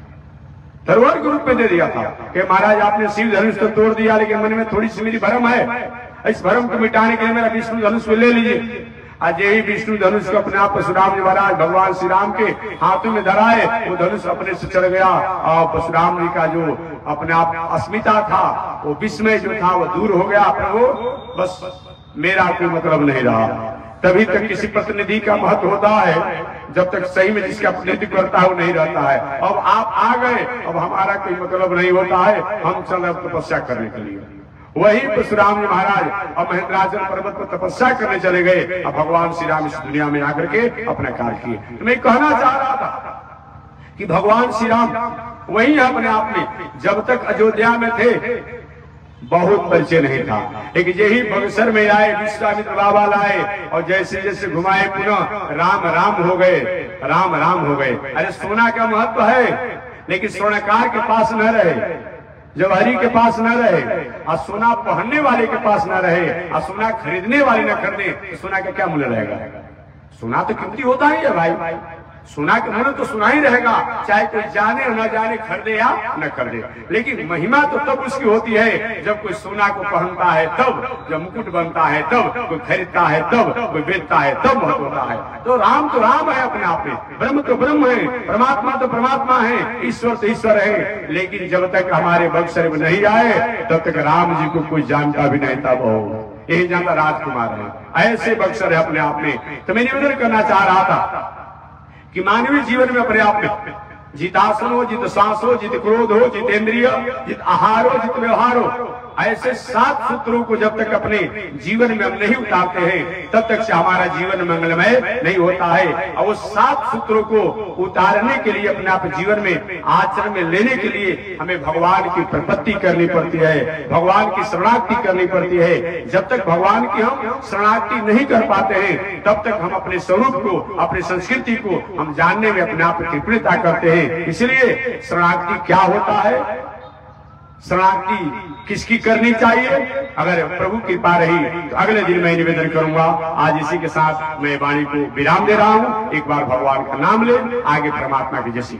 B: धरोहर के रूप में दे दिया था कि महाराज आपने शिव धनुष तो तोड़ दिया, लेकिन मन में थोड़ी सी मेरी भ्रम है, इस भ्रम को मिटाने के लिए मेरा विष्णु धनुष को ले लीजिए। आज यही विष्णु धनुष को अपने आप परशुराम जी महाराज भगवान श्री राम के हाथों में धराए, वो धनुष अपने से चढ़ गया, और परशुराम जी का जो अपने आप अस्मिता था, वो विस्मय जो था वो दूर हो गया। प्रभु बस मेरा कोई मतलब नहीं रहा। तभी तक किसी प्रतिनिधि का महत्व होता है जब तक सही में जिसका प्रतिनिधित्व करता है वो नहीं रहता है। अब आप आ गए, अब हमारा कोई मतलब नहीं होता है, हम चल तपस्या करने के लिए। वही परशुराम जी महाराज अब महेंद्राचल पर्वत पर तपस्या करने चले गए। अब भगवान श्री राम इस दुनिया में आकर के अपना कार्य किए। तो मैं कहना चाह रहा था कि भगवान श्री राम वही अपने आप में जब तक अयोध्या में थे बहुत परिचय नहीं था, लेकिन यही बक्सर में आए, विश्वामित्र बाबा लाए, और जैसे जैसे घुमाए पुनः राम राम हो गए, राम राम हो गए। अरे सोना का महत्व है, लेकिन स्वर्णकार के पास न रहे, जवाहरी के पास न रहे, और सोना पहनने वाले के पास न रहे, और सोना खरीदने वाले न खरीदे, तो सोना का क्या मूल्य रहेगा? सोना तो कीमती होता ही है भाई, सोना का मूल्य तो सोना ही रहेगा, चाहे कोई जाने न जाने, खरीदे या न खरीदे। लेकिन महिमा तो तब उसकी होती है जब कोई सोना को पहनता है, तब जब मुकुट बनता है, तब कोई खरीदता है, तब कोई बेचता है, तब महत्व होता है। तो राम है अपने आप में, ब्रह्म तो ब्रह्म है, परमात्मा तो परमात्मा है, ईश्वर तो ईश्वर है। लेकिन जब तक हमारे बक्सर में नहीं आए तब तक राम जी को कोई जानता भी नहीं था, वो यही जानता राजकुमार है। ऐसे बक्सर है अपने आप में। तो मैं निवेदन करना चाह रहा था कि मानवीय जीवन में अपने आप में जित आसन हो, जित सांस हो, जित क्रोध हो, जित इंद्रिय, जित आहार हो, जित व्यवहार हो, ऐसे 7 सूत्रों को जब तक अपने जीवन में हम नहीं उतारते हैं तब तक से हमारा जीवन मंगलमय नहीं होता है। और वो 7 सूत्रों को उतारने के लिए, अपने आप जीवन में आचरण में लेने के लिए हमें भगवान की प्रपत्ति करनी पड़ती है, भगवान की शरणागति करनी पड़ती है। जब तक भगवान की हम शरणागति नहीं कर पाते हैं तब तक हम अपने स्वरूप को, अपनी संस्कृति को हम जानने में अपने आप कृपणता करते हैं। इसलिए शरणागति क्या होता है, शरणागति किसकी करनी चाहिए, अगर प्रभु की कृपा रही तो अगले दिन मैं निवेदन करूंगा। आज इसी के साथ मैं वाणी को विराम दे रहा हूं। एक बार भगवान का नाम ले, आगे परमात्मा की जैसी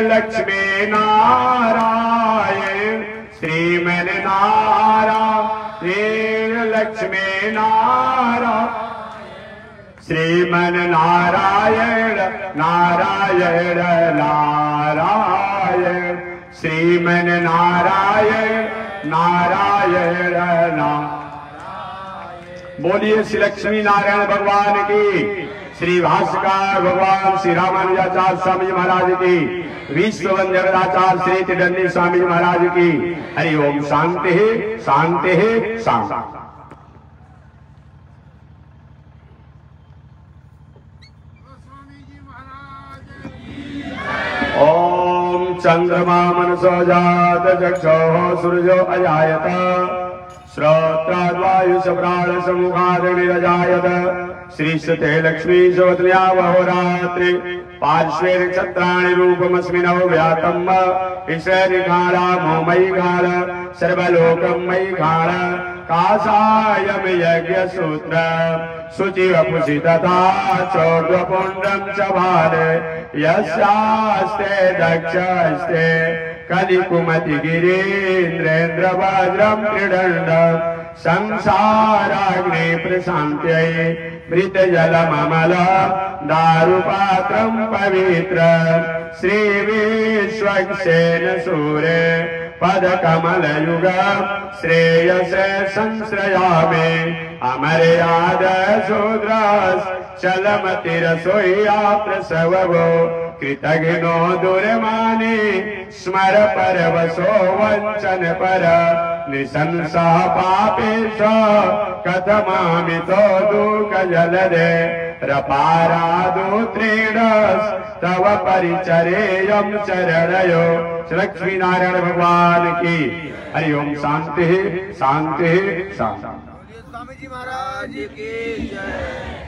B: लक्ष्मी नारायण श्रीमन नारायण लक्ष्मी नारायण श्रीमन नारायण नारायण नारायण श्रीमन नारायण नारायण नारायण। बोलिए श्री लक्ष्मी नारायण भगवान की, श्री भाष्यकार भगवान श्री रामानुजाचार्य स्वामी जी महाराज की, विश्ववंद जगदाचार्य श्री त्रिदंडी स्वामी जी महाराज की। हरि ओम। शांति शांति शांति। ओम चंद्रमा मनसो जात चक्षुः सूर्यो अजायत श्रोत्राद्वायुष प्राण समुखादिनिरजायत श्रीसते लक्ष्मी ज्योतिर्या वहोरात्रि पार्श्वे नक्षत्राणि रूपमस्मिन् व्यातम् ईश्वरिकाला मोमयि काल सर्वलोकं मयि काल कासायम यज्ञसूत्र शुचिवपुषि तथा चोर्ध्वपुण्ड्रं च भाले यस्यास्ते दक्षस्ते कलिकुमति गिरीन्द्रेन्द्र वज्रं त्रिदण्ड संसाराग्नि प्रशान्त्यै मृतजलममल दारुपात्रं पवित्र श्रीविश्वक्सेन सूरे पदकमलयुग श्रेयसे संश्रयामि अमर्याद शूद्रस् चलमतिरसोया प्रसवगो कृतघ्नो दुर्मानि स्मर परवशो वञ्चन पर निशंसा पापेश कथमामितो दुःखजलदे रपारादुत्रीणस् तव परिचरेयं चरणयो। लक्ष्मी नारायण भगवान की। हरि ओम। शांति शांति शांति।
C: स्वामी जी महाराज की जय।